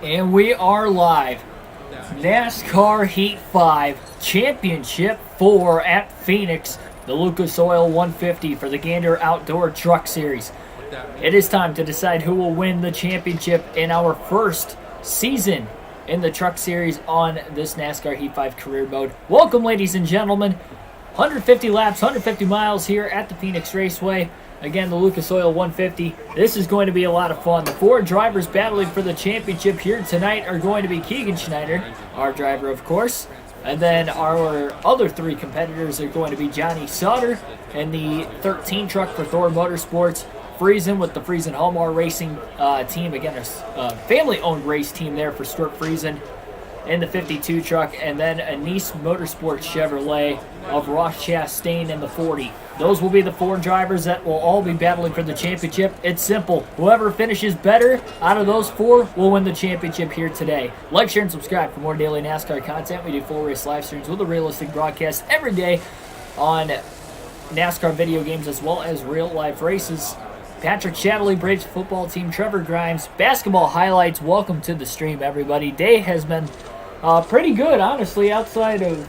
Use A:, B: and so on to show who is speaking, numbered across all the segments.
A: And we are live. NASCAR Heat 5, Championship 4 at Phoenix, the Lucas Oil 150 for the Gander Outdoor Truck Series. It is time to decide who will win the championship in our first season in the Truck Series on this NASCAR Heat 5 career mode. Welcome, ladies and gentlemen. 150 laps, 150 miles here at the Phoenix Raceway. Again, the Lucas Oil 150. This is going to be a lot of fun. The four drivers battling for the championship here tonight are going to be Keegan Schneider, our driver, of course. And then our other three competitors are going to be Johnny Sauter and the 13 truck for Thor Motorsports. Friesen with the Friesen Halmar Racing team. Again, a family-owned race team there for Stuart Friesen in the 52 truck. And then a Nice Motorsports Chevrolet of Ross Chastain in the 40. Those will be the four drivers that will all be battling for the championship. It's simple. Whoever finishes better out of those four will win the championship here today. Like, share, and subscribe for more daily NASCAR content. We do full race live streams with a realistic broadcast every day on NASCAR video games as well as real life races. Patrick Chatterley, Braves football team, Trevor Grimes, basketball highlights. Welcome to the stream, everybody. Day has been pretty good, honestly, outside of...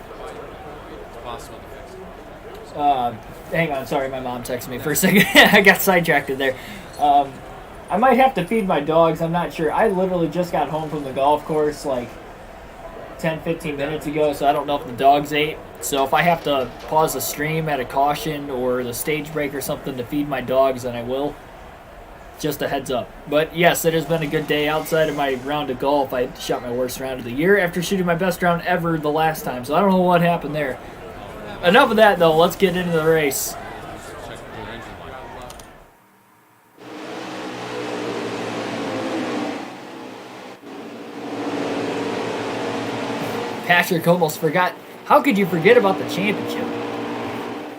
A: hang on, sorry, my mom texted me for a second. I got sidetracked there. I might have to feed my dogs, I'm not sure. I literally just got home from the golf course like 10-15 minutes ago, so I don't know if the dogs ate. So if I have to pause the stream at a caution or the stage break or something to feed my dogs, then I will. Just a heads up. But yes, it has been a good day. Outside of my round of golf, I shot my worst round of the year after shooting my best round ever the last time. So I don't know what happened there. Enough of that, though. Let's get into the race. Patrick almost forgot. How could you forget about the championship?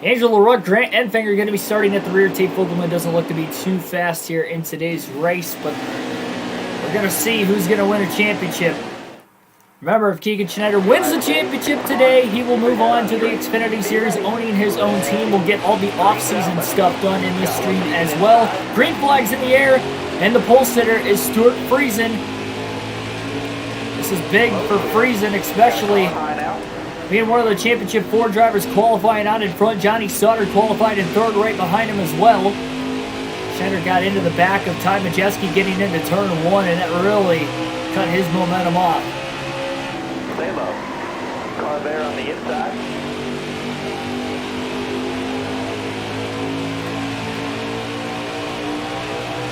A: Angela LaRock, Grant Enfinger going to be starting at the rear. Tate Fogelman doesn't look to be too fast here in today's race, but we're going to see who's going to win a championship. Remember, if Keegan Schneider wins the championship today, he will move on to the Xfinity Series, owning his own team. We'll get all the off-season stuff done in this stream as well. Green flags in the air, and the pole sitter is Stuart Friesen. This is big for Friesen, especially being one of the championship four drivers qualifying out in front. Johnny Sauter qualified in third right behind him as well. Schneider got into the back of Ty Majeski getting into turn one, and that really cut his momentum off.
B: Stay low. Car there on the inside.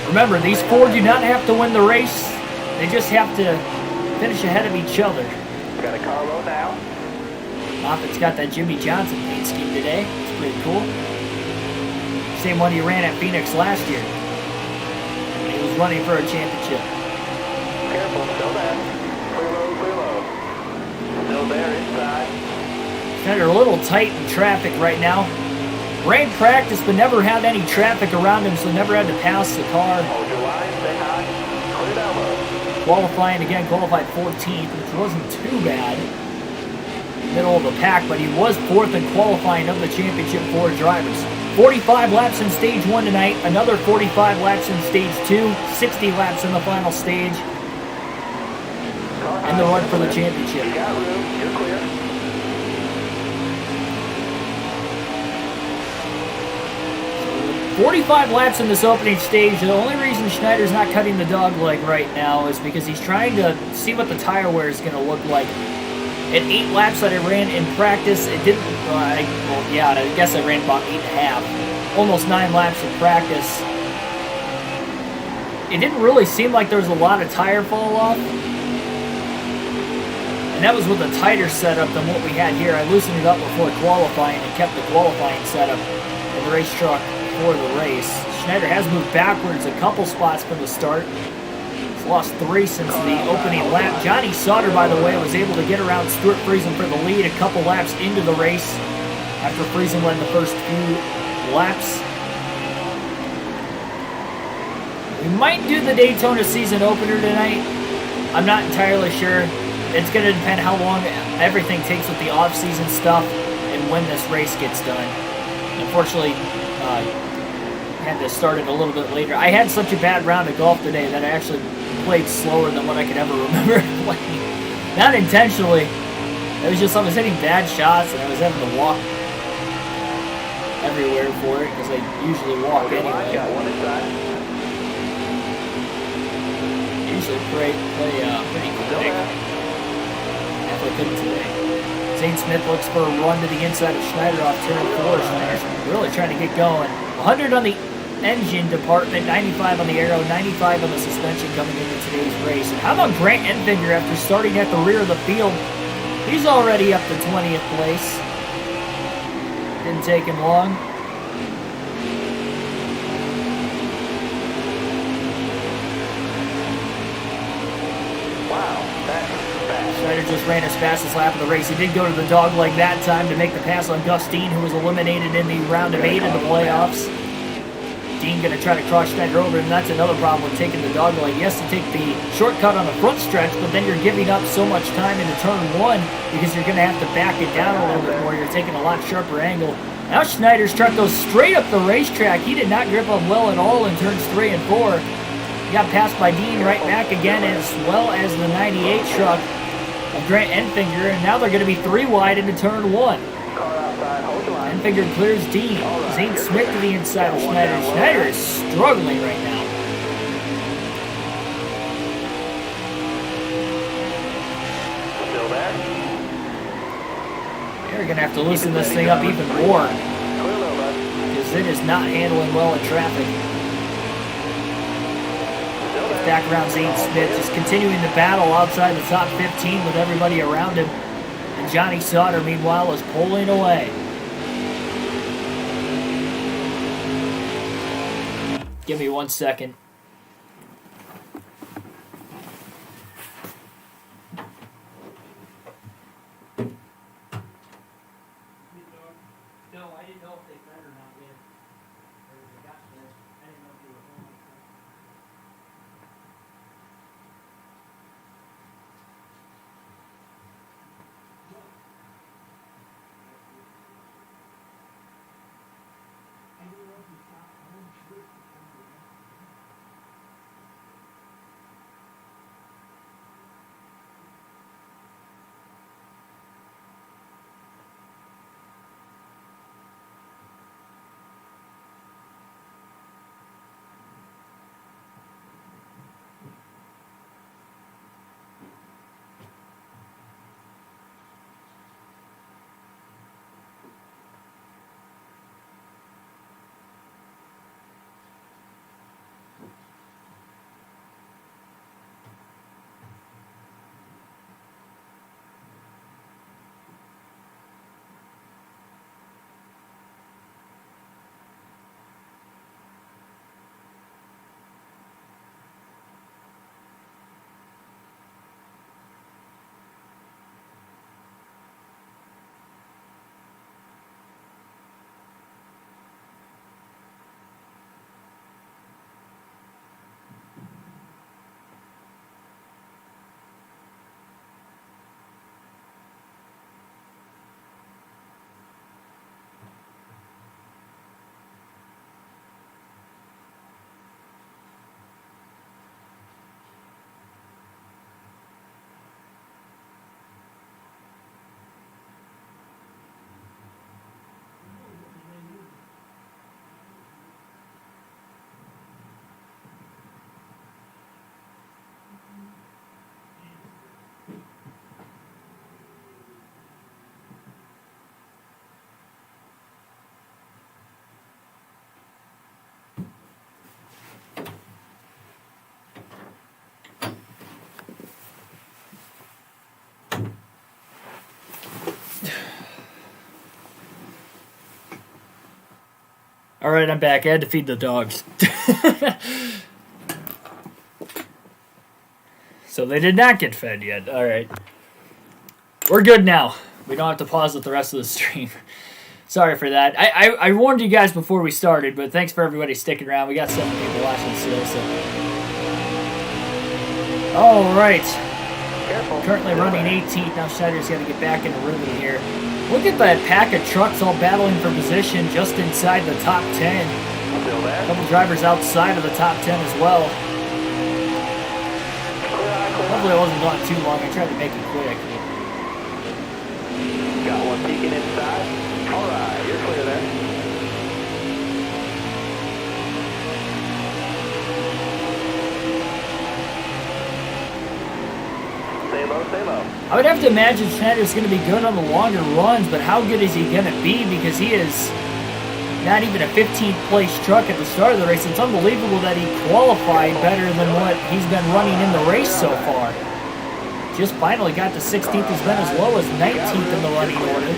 A: Remember, these four do not have to win the race. They just have to finish ahead of each other.
B: We got a car low now.
A: Moffitt's got that Jimmy Johnson paint scheme today. It's pretty cool. Same one he ran at Phoenix last year. He was running for a championship.
B: Careful, still there. Clear low, clear low. Still there, inside.
A: Schneider a little tight in traffic right now. Rain practice, but never had any traffic around him, so never had to pass the car.
B: Hold your line, stay high. Clear down low.
A: Qualifying again, qualified 14th, which wasn't too bad. Middle of the pack, but he was fourth in qualifying of the championship four drivers. 45 laps in stage one tonight, another 45 laps in stage two, 60 laps in the final stage, and the run for the championship.
B: You got room, you're clear. So,
A: 45 laps in this opening stage. The only reason Schneider's not cutting the dog leg right now is because he's trying to see what the tire wear is going to look like. At 8 laps that I ran in practice, it didn't, I guess I ran about 8.5. Almost 9 laps in practice. It didn't really seem like there was a lot of tire fall off. And that was with a tighter setup than what we had here. I loosened it up before qualifying and kept the qualifying setup in the race truck for the race. Schneider has moved backwards a couple spots from the start. Lost 3 since the opening lap. Johnny Sauter, by the way, was able to get around Stuart Friesen for the lead a couple laps into the race after Friesen led the first few laps. We might do the Daytona season opener tonight. I'm not entirely sure. It's going to depend how long everything takes with the off-season stuff and when this race gets done. Unfortunately, had to start it a little bit later. I had such a bad round of golf today that I actually played slower than what I could ever remember playing. Not intentionally. It was just I was hitting bad shots and I was having to walk everywhere for it because I usually walk anyway. Usually play pretty quick. If I couldn't today. Zane Smith looks for a run to the inside of Schneider off turn 4. Schneider's really trying to get going. 100 on the engine department, 95 on the aero, 95 on the suspension coming into today's race. And how about Grant Enfinger after starting at the rear of the field? He's already up to 20th place. Didn't take him long.
B: Wow, that's fast.
A: Schneider just ran his fastest lap of the race. He did go to the dog leg that time to make the pass on Gus Dean, who was eliminated in the round of 8 of the playoffs. Dean going to try to cross Schneider over, and that's another problem with taking the dog leg. He has to take the shortcut on the front stretch, but then you're giving up so much time into turn 1 because you're going to have to back it down a little bit more. You're taking a lot sharper angle. Now Schneider's truck goes straight up the racetrack. He did not grip up well at all in turns 3 and 4. He got passed by Dean right back again, as well as the 98 truck of Grant Enfinger, and now they're going to be 3 wide into turn 1. Enfinger clears Dean. Zane Smith to the inside of Schneider. Schneider is struggling right now.
B: Still there?
A: They're going to have to loosen this thing up even more because it is not handling well in traffic. Back around Zane Smith, just continuing the battle outside the top 15 with everybody around him. And Johnny Sauter, meanwhile, is pulling away. Give me 1 second. No, I didn't know if they fed or not yet. Or if they got fed. I didn't know if they were home. All right, I'm back. I had to feed the dogs. So they did not get fed yet. All right. We're good now. We don't have to pause with the rest of the stream. Sorry for that. I warned you guys before we started, but thanks for everybody sticking around. We got 7 people watching still. So. All right. Currently running 18th. Now Schneider's got to get back in the rhythm here. Look at that pack of trucks all battling for position just inside the top 10. A couple drivers outside of the top 10 as well. Hopefully I wasn't gone too long. I tried to make it quick.
B: Got one peeking inside. All right, you're clear there. Stay low, stay low.
A: I would have to imagine Schneider's going to be good on the longer runs, but how good is he going to be? Because he is not even a 15th place truck at the start of the race. It's unbelievable that he qualified better than what he's been running in the race so far. Just finally got to 16th. He's been as low as 19th in the running order.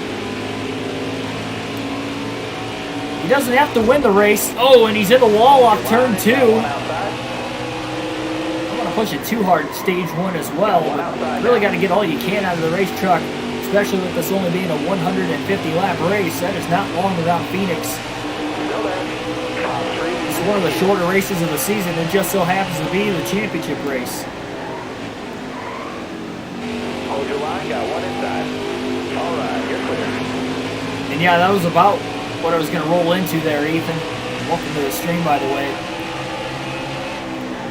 A: He doesn't have to win the race. Oh, and he's in the wall off turn 2. I don't want to push it too hard stage 1 as well, but really got to get all you can out of the race truck, especially with this only being a 150 lap race. That is not long around Phoenix. It's one of the shorter races of the season. It just so happens to be the championship race.
B: Hold your line, got one inside. All right, you're clear.
A: And yeah, that was about what I was going to roll into there, Ethan. Welcome to the stream, by the way.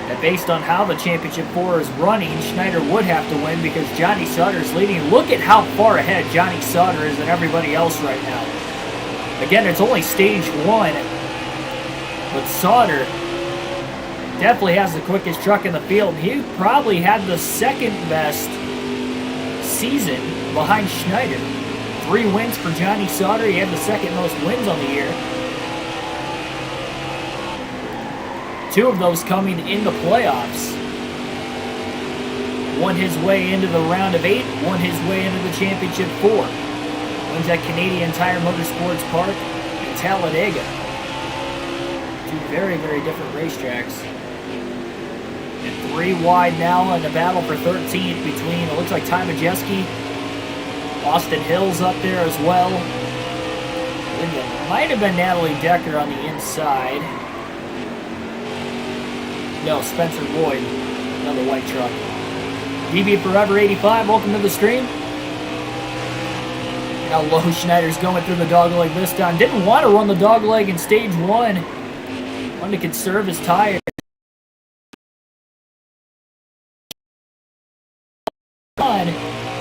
A: That based on how the Championship 4 is running, Schneider would have to win because Johnny Sauter's leading. Look at how far ahead Johnny Sauter is than everybody else right now. Again, it's only stage 1, but Sauter definitely has the quickest truck in the field. He probably had the second best season behind Schneider. 3 wins for Johnny Sauter. He had the second most wins on the year. 2 of those coming in the playoffs. Won his way into the round of 8, won his way into the Championship 4. Wins at Canadian Tire Motorsports Park in Talladega. 2 very, very different racetracks. And 3 wide now in the battle for 13th between, it looks like Ty Majeski, Austin Hill's up there as well. It might have been Natalie Decker on the inside. No, Spencer Boyd, another white truck. DB Forever 85, welcome to the stream. How low Schneider's going through the dogleg this time. Didn't want to run the dogleg in stage 1. Wanted to conserve his tires.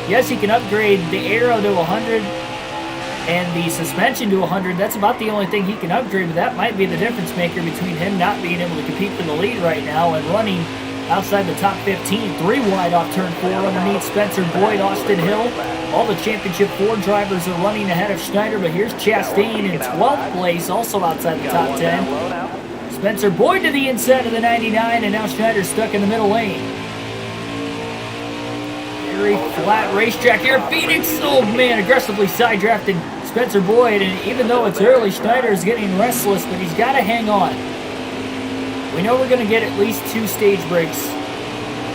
A: Yes, he can upgrade the aero to 100 and the suspension to 100. That's about the only thing he can upgrade, but that might be the difference maker between him not being able to compete for the lead right now and running outside the top 15. 3 wide off turn 4 underneath Spencer Boyd, Austin Hill. All the Championship 4 drivers are running ahead of Schneider, but here's Chastain in 12th place, also outside the top 10. Spencer Boyd to the inside of the 99, and now Schneider's stuck in the middle lane. Very flat racetrack here. Phoenix, oh man, aggressively side drafted Spencer Boyd, and even though it's early, Schneider is getting restless, but he's got to hang on. We know we're going to get at least 2 stage breaks,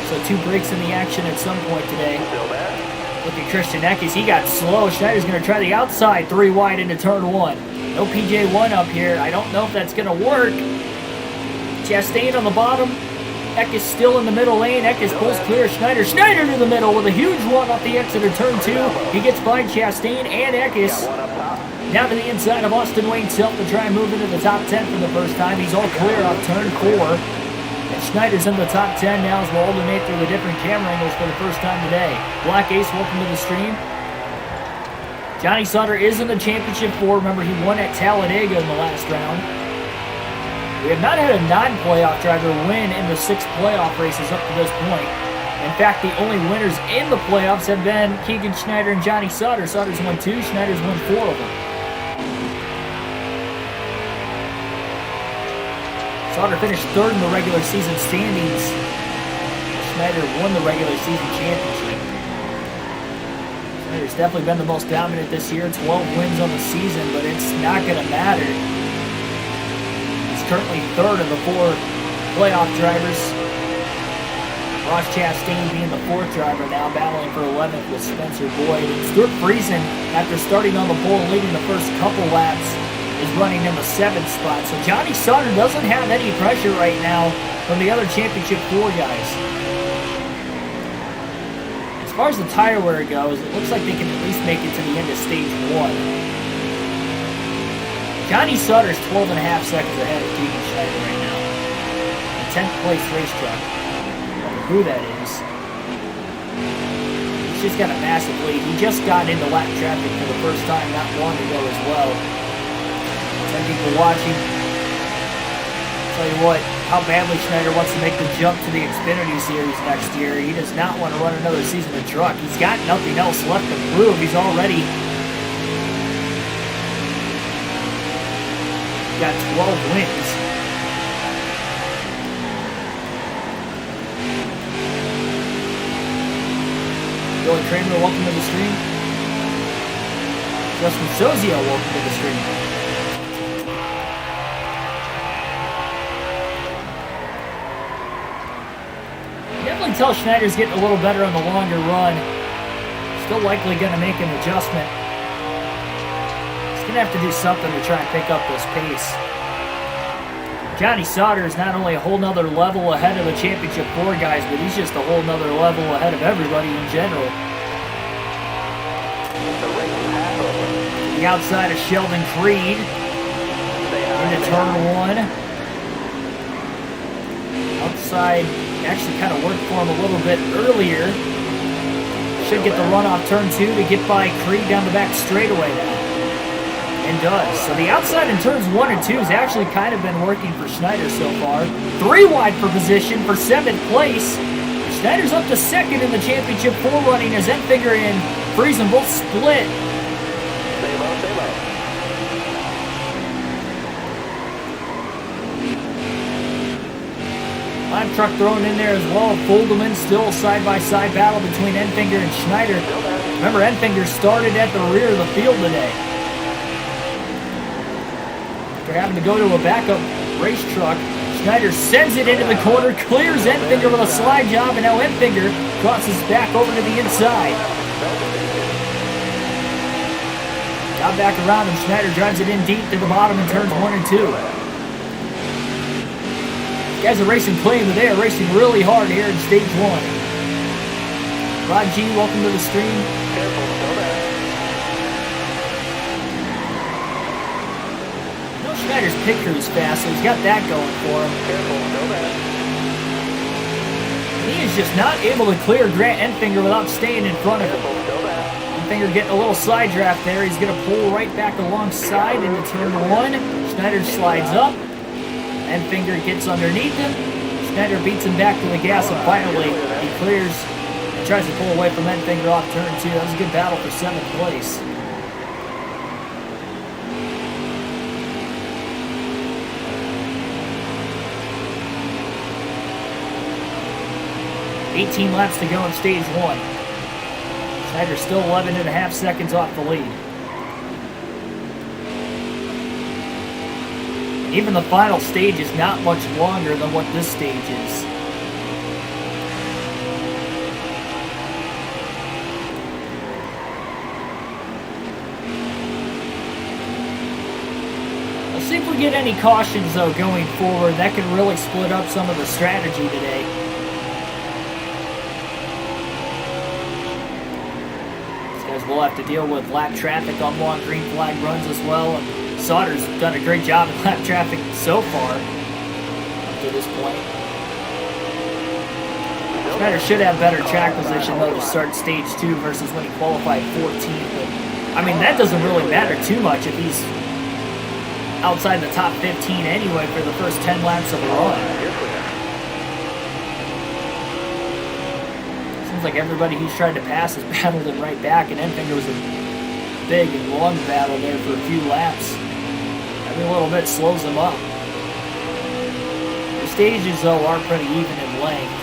A: so 2 breaks in the action at some point today. Look at Christian Eckes, he got slow. Schneider's going to try the outside 3 wide into turn 1. No PJ1 up here. I don't know if that's going to work. Chastain on the bottom. Eckes still in the middle lane. Eckes pulls clear. Schneider to the middle with a huge run off the exit of turn 2. He gets by Chastain and Eckes. Now to the inside of Austin Wayne Self to try and move into the top 10 for the first time. He's all clear off turn 4. And Schneider's in the top 10 now as we'll alternate through the different camera angles for the first time today. Black Ace, welcome to the stream. Johnny Sauter is in the Championship 4. Remember, he won at Talladega in the last round. We have not had a non-playoff driver win in the 6 playoff races up to this point. In fact, the only winners in the playoffs have been Keegan Schneider and Johnny Sauter. Sauter's won 2, Schneider's won 4 of them. Sauter finished 3rd in the regular season standings. Schneider won the regular season championship. Schneider's definitely been the most dominant this year. 12 wins on the season, but it's not going to matter. Currently 3rd of the 4 playoff drivers. Ross Chastain being the 4th driver now, battling for 11th with Spencer Boyd. And Stuart Friesen, after starting on the pole and leading the first couple laps, is running in the 7th spot. So Johnny Sauter doesn't have any pressure right now from the other Championship 4 guys. As far as the tire wear goes, it looks like they can at least make it to the end of stage 1. Johnny Sauter's 12.5 seconds ahead of Keegan Schneider right now. In 10th place race truck. I don't know who that is. He's just got a massive lead. He just got into lap traffic for the first time not long ago as well. 10 people watching. Tell you what, how badly Schneider wants to make the jump to the Xfinity Series next year. He does not want to run another season of truck. He's got nothing else left to prove. He's already got 12 wins. Dylan Kramer, welcome to the stream. Justin Sozio, welcome to the stream. Definitely tell Schneider's getting a little better on the longer run. Still likely going to make an adjustment. He's going to have to do something to try and pick up this pace. Johnny Sauter is not only a whole nother level ahead of the Championship 4 guys, but he's just a whole nother level ahead of everybody in general. The outside of Sheldon Creed into turn 1. Outside actually kind of worked for him a little bit earlier. Should get the run off turn 2 to get by Creed down the back straightaway now. And does. So the outside in turns 1 and 2 has actually kind of been working for Schneider so far. 3 wide for position for 7th place. Schneider's up to 2nd in the Championship 4 running as Enfinger and Friesen both split.
B: Stay low, stay low.
A: Line truck thrown in there as well. Foldelman still side-by-side battle between Enfinger and Schneider. Remember, Enfinger started at the rear of the field today. They're having to go to a backup race truck. Schneider sends it into the corner, clears Enfinger with a slide job, and now Enfinger crosses back over to the inside. Got back around him. Schneider drives it in deep to the bottom in turns 1 and 2. These guys are racing clean, but they are racing really hard here in stage 1. Rod G, welcome to the stream.
B: Careful, slow down.
A: Schneider's picture is fast, so he's got that going for him.
B: Careful, slow down.
A: He is just not able to clear Grant Enfinger without staying in front of him.
B: Careful, slow down.
A: Enfinger getting a little side draft there. He's going to pull right back alongside into turn 1. Schneider slides up. Enfinger gets underneath him. Schneider beats him back to the gas, and finally he clears. He tries to pull away from Enfinger off turn 2. That was a good battle for 7th place. $18 laps to go in stage 1. Schneider still 11.5 seconds off the lead. Even the final stage is not much longer than what this stage is. Let's see if we get any cautions though going forward. That could really split up some of the strategy today. We'll have to deal with lap traffic on long green flag runs as well. And Sauter's done a great job in lap traffic so far up to this point. Schneider should have better track position though to start stage 2 versus when he qualified 14th. But, I mean, that doesn't really matter too much if he's outside the top 15 anyway for the first 10 laps of the run. Like everybody he's tried to pass has battled him right back, and Enfinger was a big and long battle there for a few laps. Every little bit slows him up. The stages, though, are pretty even in length.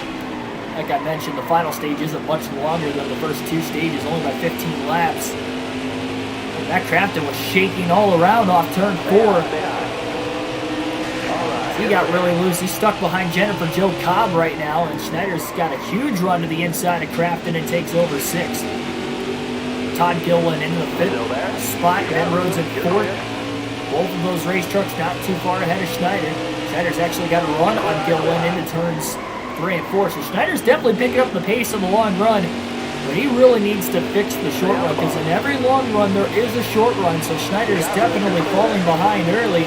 A: Like I mentioned, the final stage isn't much longer than the first 2 stages, only by 15 laps. And that Crafton was shaking all around off turn 4. He got really loose. He's stuck behind Jennifer Joe Cobb right now, and Schneider's got a huge run to the inside of Crafton and takes over 6th. Todd Gilliland into the 5th spot, Ben Rhodes in 4th. Both of those race trucks not too far ahead of Schneider. Schneider's actually got a run on Gilliland into turns 3 and 4, so Schneider's definitely picking up the pace of the long run, but he really needs to fix the short run, because in every long run there is a short run, so Schneider's definitely falling behind early.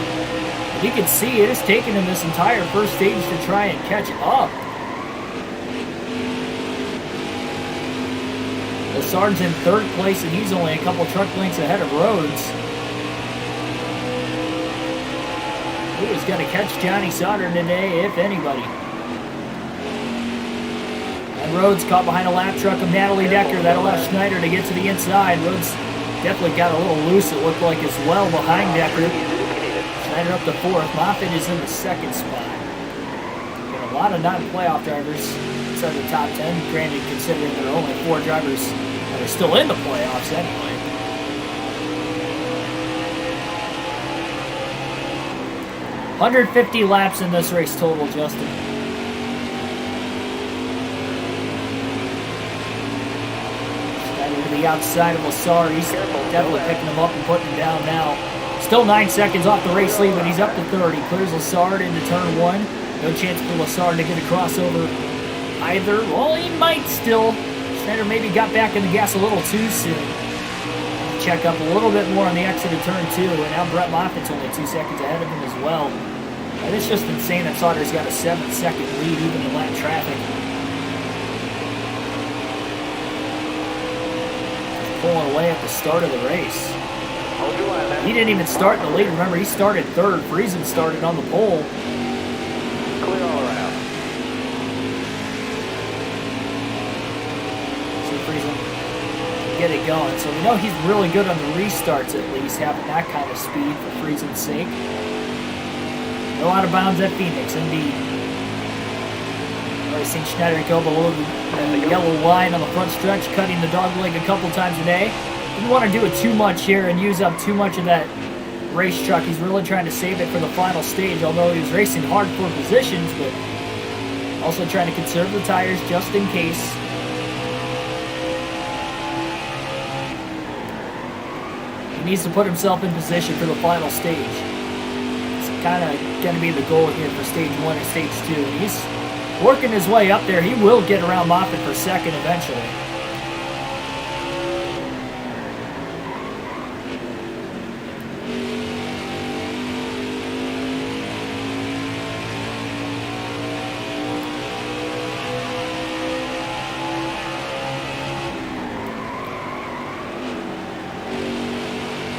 A: You can see it has taken him this entire first stage to try and catch up. Lassard's in third place, and he's only a couple truck lengths ahead of Rhodes. Who's going to catch Johnny Sauter today, if anybody? And Rhodes caught behind a lap truck of Natalie Decker. That'll allow Schneider to get to the inside. Rhodes definitely got a little loose, it looked like, as well behind Decker. Schneider up to fourth. Moffitt is in the second spot. Got a lot of non-playoff drivers inside the top 10, granted, considering there are only 4 drivers that are still in the playoffs anyway. 150 laps in this race total, Justin. Schneider to the outside of Lassard. He's definitely picking him up and putting him down now. Still 9 seconds off the race lead, but he's up to third. He clears Lassard into turn 1. No chance for Lassard to get a crossover either. Well, he might still. Schneider maybe got back in the gas a little too soon. Check up a little bit more on the exit of turn 2, and now Brett Moffitt's only 2 seconds ahead of him as well. And it's just insane that Sauter's got a 7-second lead even in lap traffic. Just pulling away at the start of the race. He didn't even start in the lead. Remember, he started third. Friesen started on the pole.
B: Clear all around.
A: See Friesen get it going. So we know he's really good on the restarts, at least, having that kind of speed for Friesen's sake. No out of bounds at Phoenix, indeed. Already seen Schneider go below the yellow line on the front stretch, cutting the dog leg a couple times a day. Didn't want to do it too much here and use up too much of that race truck. He's really trying to save it for the final stage, although he was racing hard for positions, but also trying to conserve the tires just in case. He needs to put himself in position for the final stage. It's kind of going to be the goal here for stage 1 and stage 2. And he's working his way up there. He will get around Moffitt for second eventually.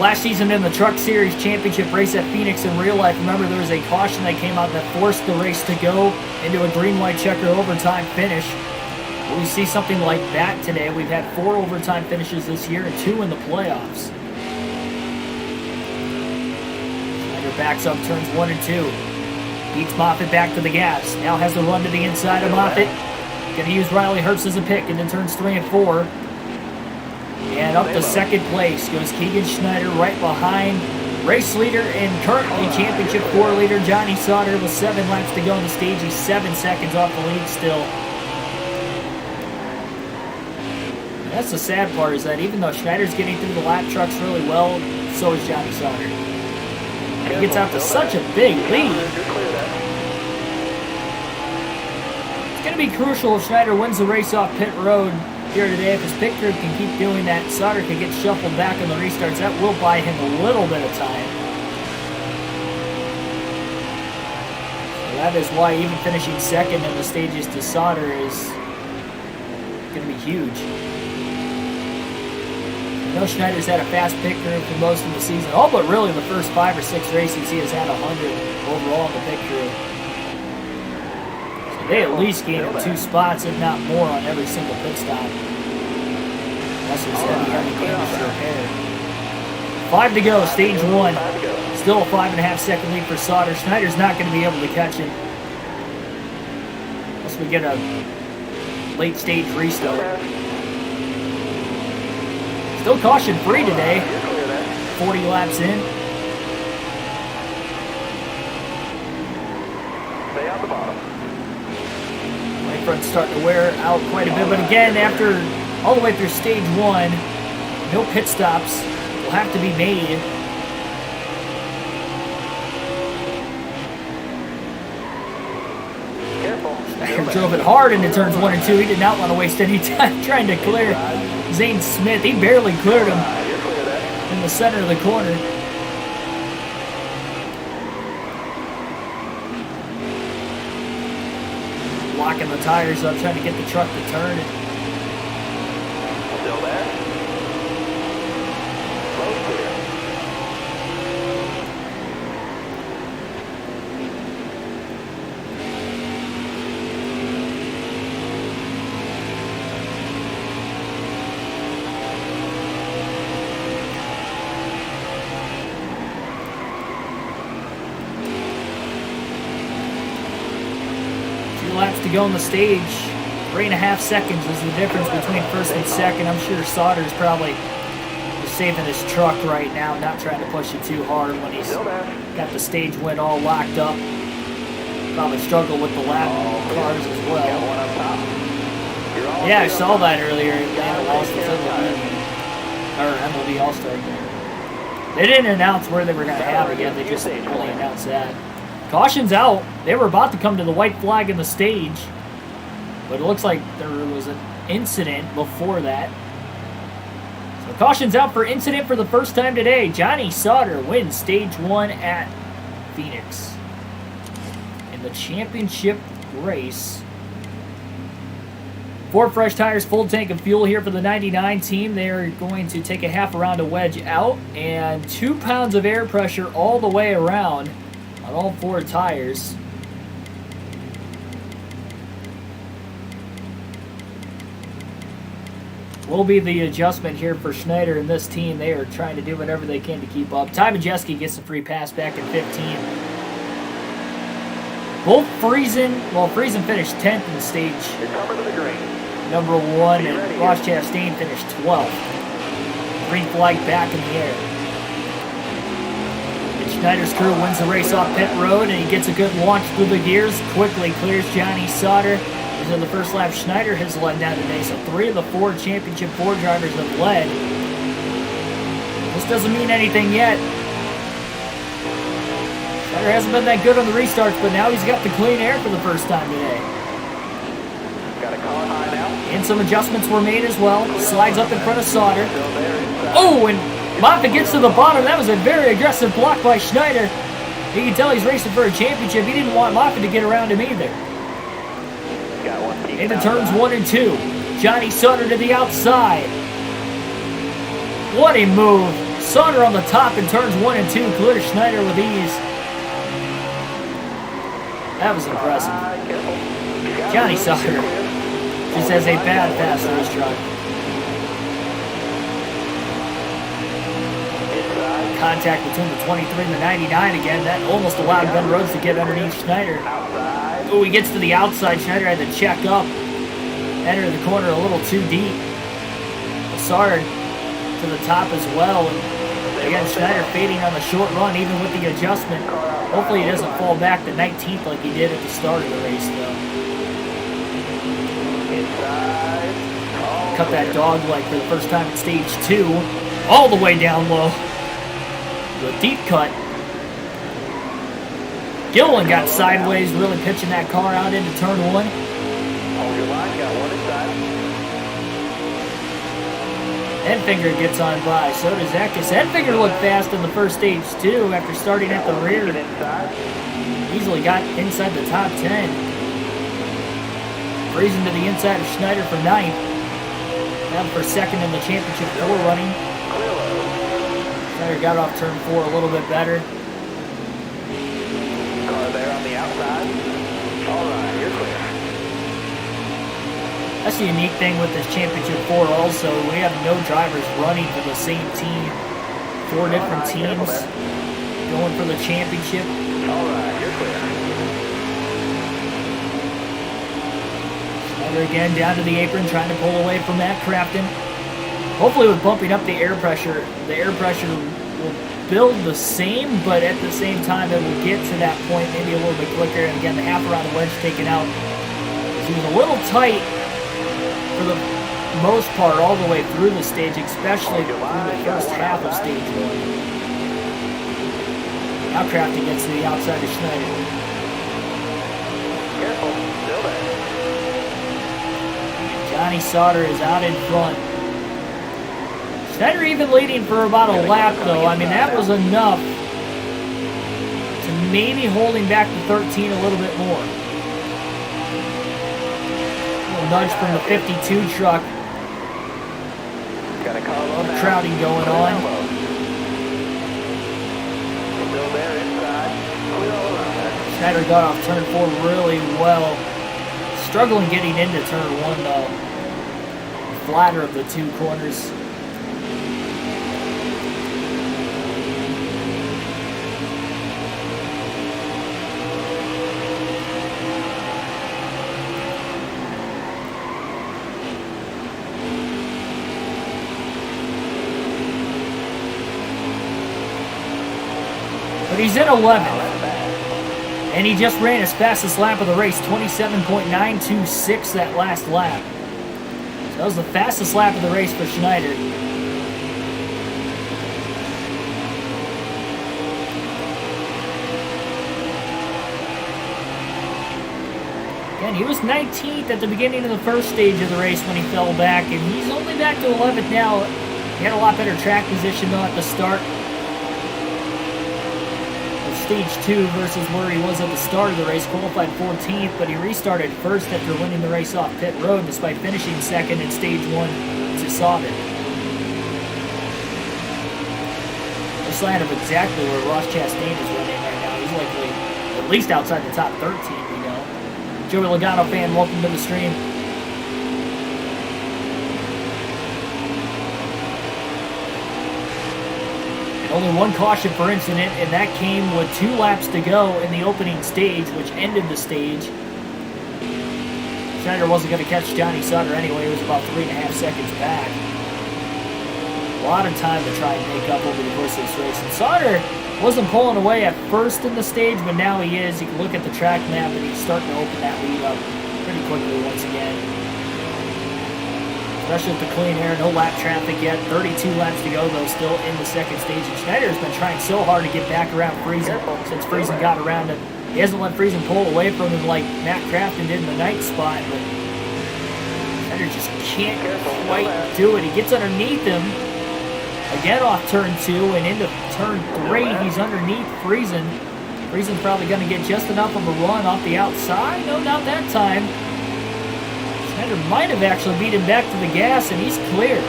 A: Last season in the Truck Series Championship race at Phoenix in real life, remember there was a caution that came out that forced the race to go into a green-white checker overtime finish. Will we see something like that today? We've had 4 overtime finishes this year and 2 in the playoffs. Schneider backs up turns 1 and 2. Beats Moffitt back to the gas. Now has the run to the inside of Moffitt. Going to use Riley Herbst as a pick into turns 3 and 4. And up to second place goes Keegan Schneider right behind race leader and currently championship 4 leader Johnny Sauter with 7 laps to go on the stage. He's 7 seconds off the lead still. And that's the sad part, is that even though Schneider's getting through the lap trucks really well, so is Johnny Sauter. And he gets out to such a big lead. It's going to be crucial if Schneider wins the race off pit road here today. If his pit crew can keep doing that, Sauter can get shuffled back on the restarts. That will buy him a little bit of time. So that is why even finishing second in the stages to Sauter is going to be huge. I know Schneider's had a fast pit crew for most of the season. Oh, but really the first 5 or 6 races he has had 100 overall in the pit crew. They at least gained him 2 spots, if not more, on every single pit stop. That's what's heavy canister repair. 5 to go, stage 1. Still a 5.5 second lead for Sauter. Schneider's not going to be able to catch him unless we get a late stage restart. Still caution free today. 40 laps in.
B: Stay out the bottom.
A: Front's starting to wear out quite a bit, but again, after all the way through stage 1, no pit stops will have to be made.
B: Careful.
A: Schneider drove it hard into turns 1 and 2. He did not want to waste any time trying to clear Zane Smith. He barely cleared him in the center of the corner. Locking the tires up, trying to get the truck to turn.
B: Still there. Low clear.
A: Laps to go on the stage. 3.5 seconds is the difference between first and second. I'm sure Sauter's probably just saving his truck right now, not trying to push it too hard when he's got the stage wind all locked up. Probably struggle with the lap cars as well. Yeah, I saw that earlier. Atlanta lost the MLB All-Star game. They didn't announce where they were going to have it yet. They just only announced that. Caution's out. They were about to come to the white flag in the stage, but it looks like there was an incident before that. So caution's out for incident for the first time today. Johnny Sauter wins stage 1 at Phoenix in the championship race. 4 fresh tires, full tank of fuel here for the 99 team. They're going to take a half around a wedge out, and 2 pounds of air pressure all the way around on all 4 tires. Will be the adjustment here for Schneider and this team. They are trying to do whatever they can to keep up. Ty Majeski gets the free pass back in 15. Both Friesen finished 10th in the stage number 1, and Ross Chastain finished 12th. Green flag back in the air. Schneider's crew wins the race off pit road, and he gets a good launch through the gears. Quickly clears Johnny Sauter. Into the first lap, Schneider has led down today, so 3 of the 4 Championship 4 drivers have led. This doesn't mean anything yet. Schneider hasn't been that good on the restarts, but now he's got the clean air for the first time today.
B: Got a car high now.
A: And some adjustments were made as well. Slides up in front of Sauter. Oh, and Moffitt gets to the bottom. That was a very aggressive block by Schneider. You can tell he's racing for a championship. He didn't want Moffitt to get around him either. Into turns 1 and 2. Johnny Sauter to the outside. What a move. Sauter on the top in turns 1 and 2. Clears Schneider with ease. That was impressive. Johnny Sauter just has a bad fast race truck. Contact between the 23 and the 99 again. That almost allowed Ben Rhodes to get underneath Schneider. Oh, he gets to the outside. Schneider had to check up. Enter the corner a little too deep. Sauter to the top as well. And again, Schneider fading on the short run, even with the adjustment. Hopefully he doesn't fall back to 19th like he did at the start of the race, though. Cut that dog leg for the first time in stage 2. All the way down low. A deep cut. Gilliland got sideways, really pitching that car out into turn 1.
B: Hold your line, got one inside.
A: Enfinger gets on by, so does Eckes. Enfinger looked fast in the first stage too after starting at the rear. Easily got inside the top 10. Friesen to the inside of Schneider for 9th. Now for 2nd in the championship 4 running. Schneider got off turn 4 a little bit better.
B: Car there on the outside. All right, you're clear.
A: That's the unique thing with this championship 4 also. We have no drivers running for the same team. 4 different teams going for the championship.
B: All right, you're clear.
A: Schneider again down to the apron, trying to pull away from Matt Crafton. Hopefully with bumping up the air pressure will build the same, but at the same time it will get to that point maybe a little bit quicker. And again, the half around the wedge taken out. He was a little tight for the most part all the way through the stage, especially through the first half of stage 1. Now Crafton gets to the outside of Schneider.
B: Careful, still there.
A: Johnny Sauter is out in front. Schneider even leading for about a lap, though. I mean, that was enough to maybe hold him back to 13 a little bit more. A little nudge from the 52 truck.
B: Got a carload now.
A: Crowding going on.
B: Still there inside. Clear all around there.
A: Schneider got off turn 4 really well. Struggling getting into turn 1 though. The flatter of the two corners. But he's in 11th. And he just ran his fastest lap of the race, 27.926 that last lap. So that was the fastest lap of the race for Schneider. Again, he was 19th at the beginning of the first stage of the race when he fell back, and he's only back to 11th now. He had a lot better track position though at the start. Stage 2 versus where he was at the start of the race, qualified 14th, but he restarted first after winning the race off pit road despite finishing second in stage 1 to Sauber. Just line of exactly where Ross Chastain is running right now. He's likely at least outside the top 13, we know. Joey Logano fan, welcome to the stream. Only one caution per incident, and that came with 2 laps to go in the opening stage, which ended the stage. Schneider wasn't going to catch Johnny Sauter anyway. He was about 3.5 seconds back. A lot of time to try and make up over the course of this race. And Sauter wasn't pulling away at first in the stage, but now he is. You can look at the track map, and he's starting to open that lead up pretty quickly once again. Especially with the clean air, no lap traffic yet. 32 laps to go, though, still in the second stage. And Schneider has been trying so hard to get back around Friesen since Friesen got around him. He hasn't let Friesen pull away from him like Matt Crafton did in the ninth spot, but Schneider just can't quite do it. He gets underneath him, again off turn 2, and into turn 3, he's underneath Friesen. Friesen's probably going to get just enough of a run off the outside. No, not that time. Schneider might have actually beat him back to the gas, and he's clear.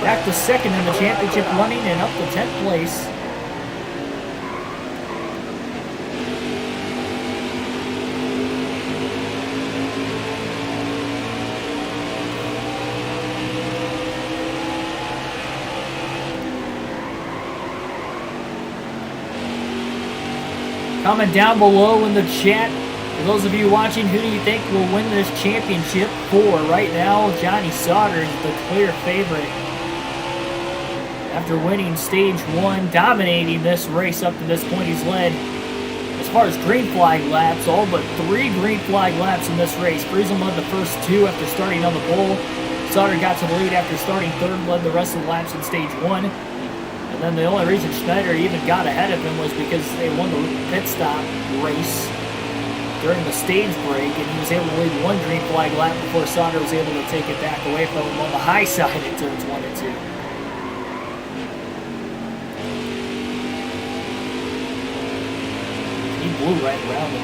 A: Back to second in the championship running and up to 10th place. Comment down below in the chat. For those of you watching, who do you think will win this championship for? Right now, Johnny Sauter is the clear favorite. After winning stage 1, dominating this race up to this point, he's led, as far as green flag laps, all but 3 green flag laps in this race. Friesen led the first 2 after starting on the pole. Sauter got to the lead after starting 3rd, led the rest of the laps in stage 1. And then the only reason Schneider even got ahead of him was because they won the pit stop race during the stage break, and he was able to lead 1 green flag lap before Sauter was able to take it back away from him on the high side in turns 1 and 2. He blew right around him.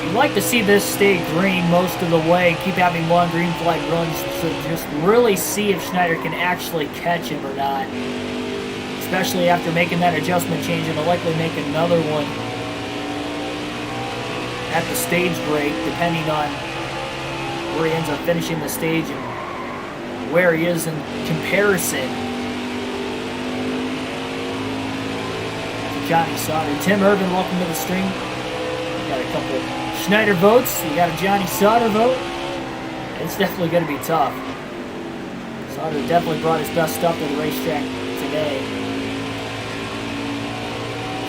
A: You'd like to see this stay green most of the way, keep having long green flag runs to just really see if Schneider can actually catch him or not. Especially after making that adjustment change, and he'll likely make another one at the stage break, depending on where he ends up finishing the stage and where he is in comparison to Johnny Sauter. Tim Irvin, welcome to the stream. Got a couple of Schneider votes. You got a Johnny Sauter vote. It's definitely going to be tough. Sauter definitely brought his best stuff to the racetrack today.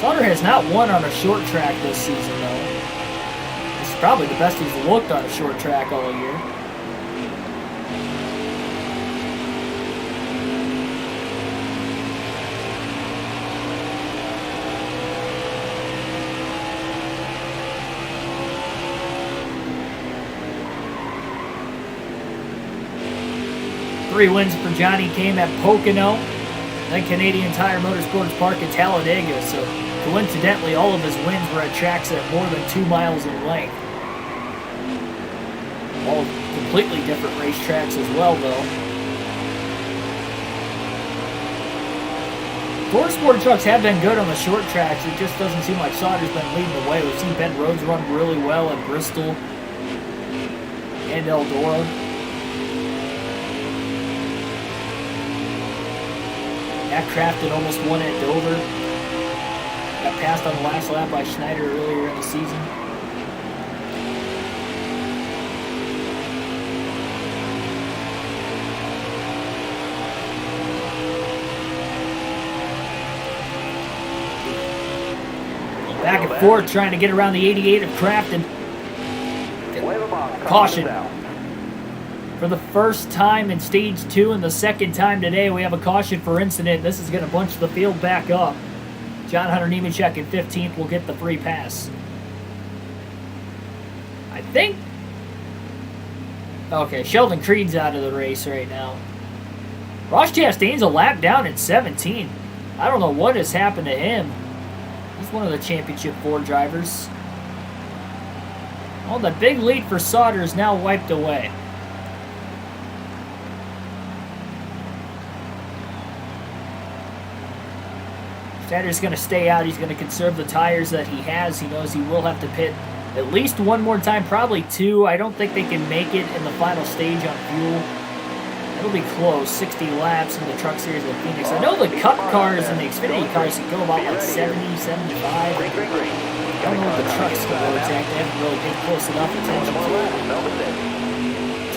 A: Sauter has not won on a short track this season, though. This is probably the best he's looked on a short track all year. 3 wins for Johnny came at Pocono, then Canadian Tire Motorsports Park at Talladega. So coincidentally, all of his wins were at tracks at more than 2 miles in length. All completely different racetracks as well, though. Ford Sport trucks have been good on the short tracks. It just doesn't seem like Sauter's been leading the way. We've seen Ben Rhodes run really well at Bristol and Eldora. Matt Crafton almost won at Dover. Got passed on the last lap by Schneider earlier in the season. Back and forth trying to get around the 88 of Crafton. Caution. For the first time in stage 2 and the second time today, we have a caution for incident. This is going to bunch the field back up. John Hunter Nemechek in 15th will get the free pass. I think... Okay, Sheldon Creed's out of the race right now. Ross Chastain's a lap down in 17. I don't know what has happened to him. He's one of the championship Ford drivers. Well, the big lead for Sauter is now wiped away. Schneider's going to stay out. He's going to conserve the tires that he has. He knows he will have to pit at least one more time, probably 2. I don't think they can make it in the final stage on fuel. It'll be close, 60 laps in the Truck Series of Phoenix. I know the Cup cars and the Xfinity cars can go about like 70, 75. I don't know what the trucks can go exactly. I haven't really paid close enough attention to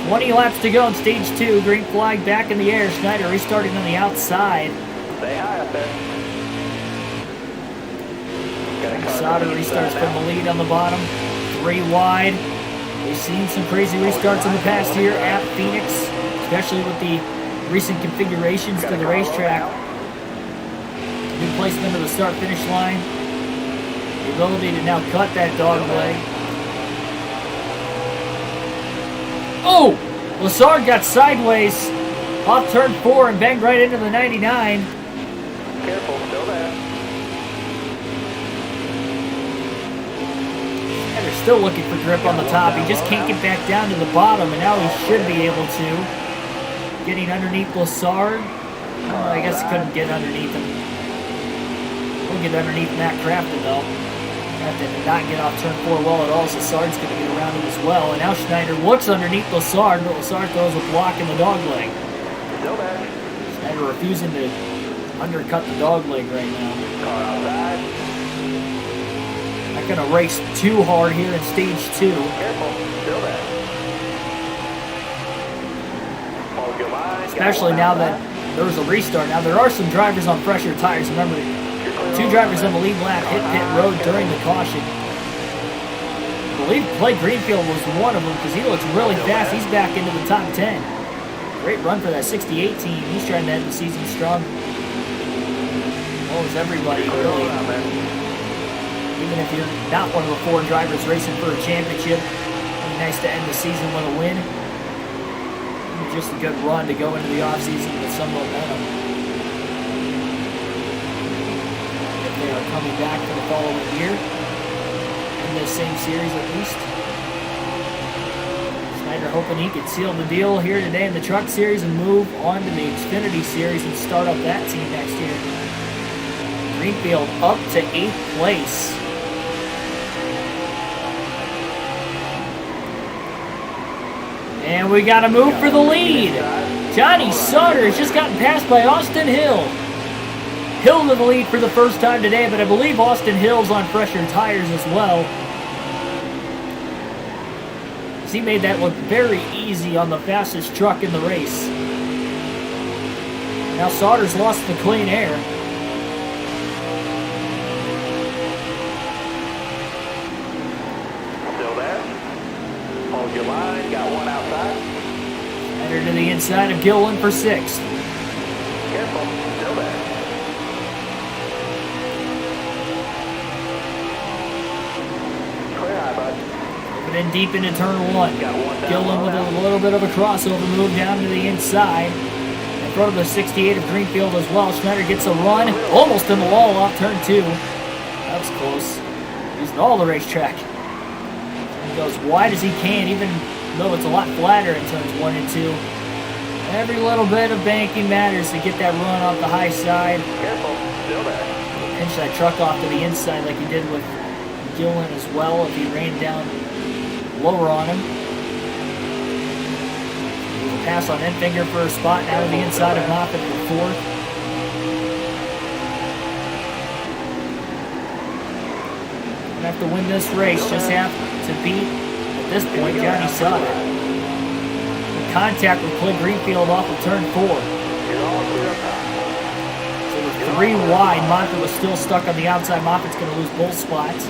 A: it. 20 laps to go in stage 2. Green flag back in the air. Schneider restarting on the outside.
B: Stay high up there.
A: Sauter restarts from the lead on the bottom. 3 wide. We've seen some crazy restarts in the past here at Phoenix, especially with the recent configurations to the racetrack. New placement of the start-finish line. The ability to now cut that dog leg. Oh! Lassard got sideways off turn 4 and banged right into the 99.
B: Careful, still there.
A: They're still looking for grip on the top. He just can't get back down to the bottom, and now he should be able to. Getting underneath Lassard. I guess he couldn't get underneath him. We'll get underneath Matt Crafton, though. Crafton did not get off turn 4 well at all, so Lassard's going to get around him as well. And now Schneider looks underneath Lassard, but Lassard throws a block in the dog leg.
B: Still there.
A: Schneider refusing to undercut the dog leg right now.
B: Car outside.
A: Not going to race too hard here in stage 2.
B: Careful, still there. Hold your line.
A: Especially now that there was a restart. Now there are some drivers on fresher tires. Remember, 2 drivers on the lead lap hit pit road during the caution. I believe Blake Greenfield was one of them because he looks really fast. He's back into the top 10. Great run for that 68 team. He's trying to end the season strong. Oh, is everybody really? Even if you're not one of the 4 drivers racing for a championship, it'd be nice to end the season with a win. Just a good run to go into the offseason with some momentum. If they are coming back for the following year, in this same series at least. Schneider hoping he could seal the deal here today in the Truck Series and move on to the Xfinity Series and start up that team next year. Greenfield up to 8th place. And we got a move for the lead. Johnny Sauter has just gotten passed by Austin Hill. Hill to the lead for the first time today, but I believe Austin Hill's on fresher tires as well. He made that look very easy on the fastest truck in the race. Now Sauter's lost the clean air.
B: Still there. Hold your line. Got one outside.
A: Header to the inside of Gillen for 6th.
B: Careful. Still there. Clear high, bud.
A: Moving in deep into turn 1. Gillen with a little bit of a crossover move down to the inside. front of the 68 of Greenfield as well. Schneider gets a run, almost in the wall off turn 2. That was close. Using all the racetrack. He goes wide as he can, even though it's a lot flatter in turns 1 and 2. Every little bit of banking matters to get that run off the high side.
B: Careful, still there.
A: Pinch that truck off to the inside like he did with Gillen as well if he ran down lower on him. Pass on Enfinger for a spot now to the inside of Moffitt for 4th. Gonna have to win this race, just have to beat, at this point, Johnny Sutter. Contact with Clint Greenfield off of turn 4.
B: You're all clear up top.
A: So with 3 wide, Moffitt was still stuck on the outside. Moffitt's gonna lose both spots.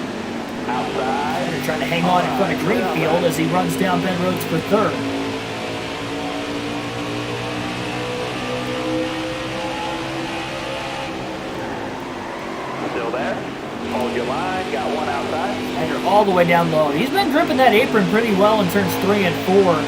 B: Outside.
A: They're trying to hang on in front of Greenfield as he runs down Ben Rhodes for 3rd.
B: Still there. Hold your line. Got one outside.
A: And you're all the way down low. He's been gripping that apron pretty well in turns 3 and 4.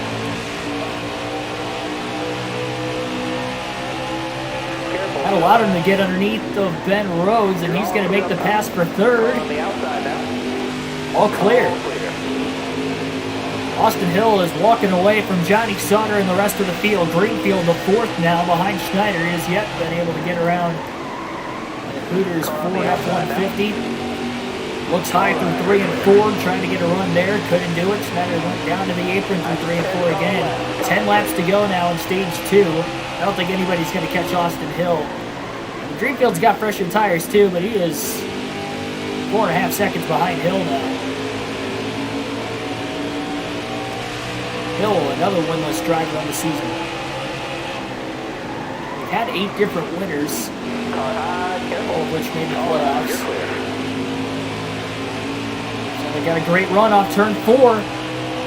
A: That allowed him to get underneath of Ben Rhodes, and he's going to make the pass for 3rd.
B: On the outside now.
A: All clear. Austin Hill is walking away from Johnny Sutter and the rest of the field. Greenfield, the 4th now, behind Schneider. He has yet been able to get around Hooters Ford F-150. Looks high through 3 and 4, trying to get a run there. Couldn't do it. Schneider went down to the apron through 3 and 4 again. 10 laps to go now in stage 2. I don't think anybody's going to catch Austin Hill. And Greenfield's got fresher tires too, but he is 4.5 seconds behind Hill now. Hill, another winless driver on the season. We've had 8 different winners, all of which made the playoffs. So they got a great run off turn 4.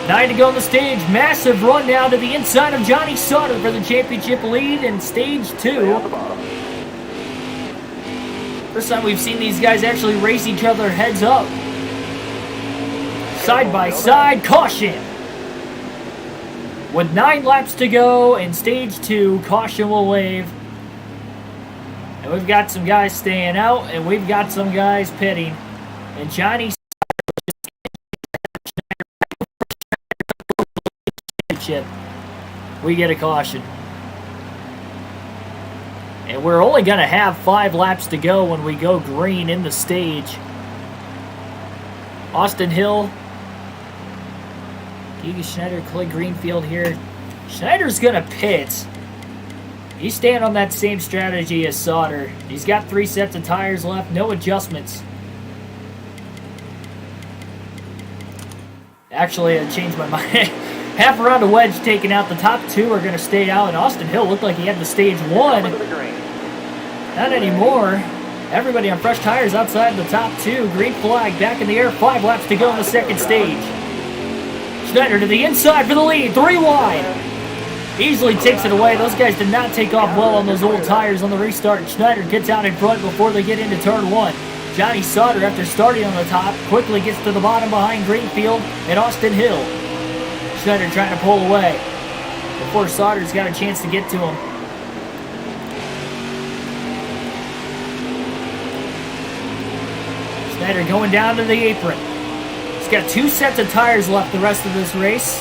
A: 9 to go on the stage. Massive run now to the inside of Johnny Sutter for the championship lead in stage 2. First time we've seen these guys actually race each other heads up. Side by side, caution. With 9 laps to go in stage 2, caution will wave. And we've got some guys staying out, and we've got some guys pitting. And Johnny we get a caution. And we're only going to have 5 laps to go when we go green in the stage. Austin Hill, Giga Schneider, Clay Greenfield here. Schneider's going to pit. He's staying on that same strategy as Sauter. He's got 3 sets of tires left, no adjustments. Actually, I changed my mind. Half around a wedge taken out. The top 2 are going to stay out, and Austin Hill looked like he had the stage 1. Not anymore. Everybody on fresh tires outside the top 2. Green flag back in the air. 5 laps to go in the second stage. Schneider to the inside for the lead. 3 wide. Easily takes it away. Those guys did not take off well on those old tires on the restart. Schneider gets out in front before they get into turn 1. Johnny Sauter, after starting on the top, quickly gets to the bottom behind Greenfield and Austin Hill. Schneider trying to pull away before Sauter's got a chance to get to him. Schneider going down to the apron. He's got 2 sets of tires left the rest of this race.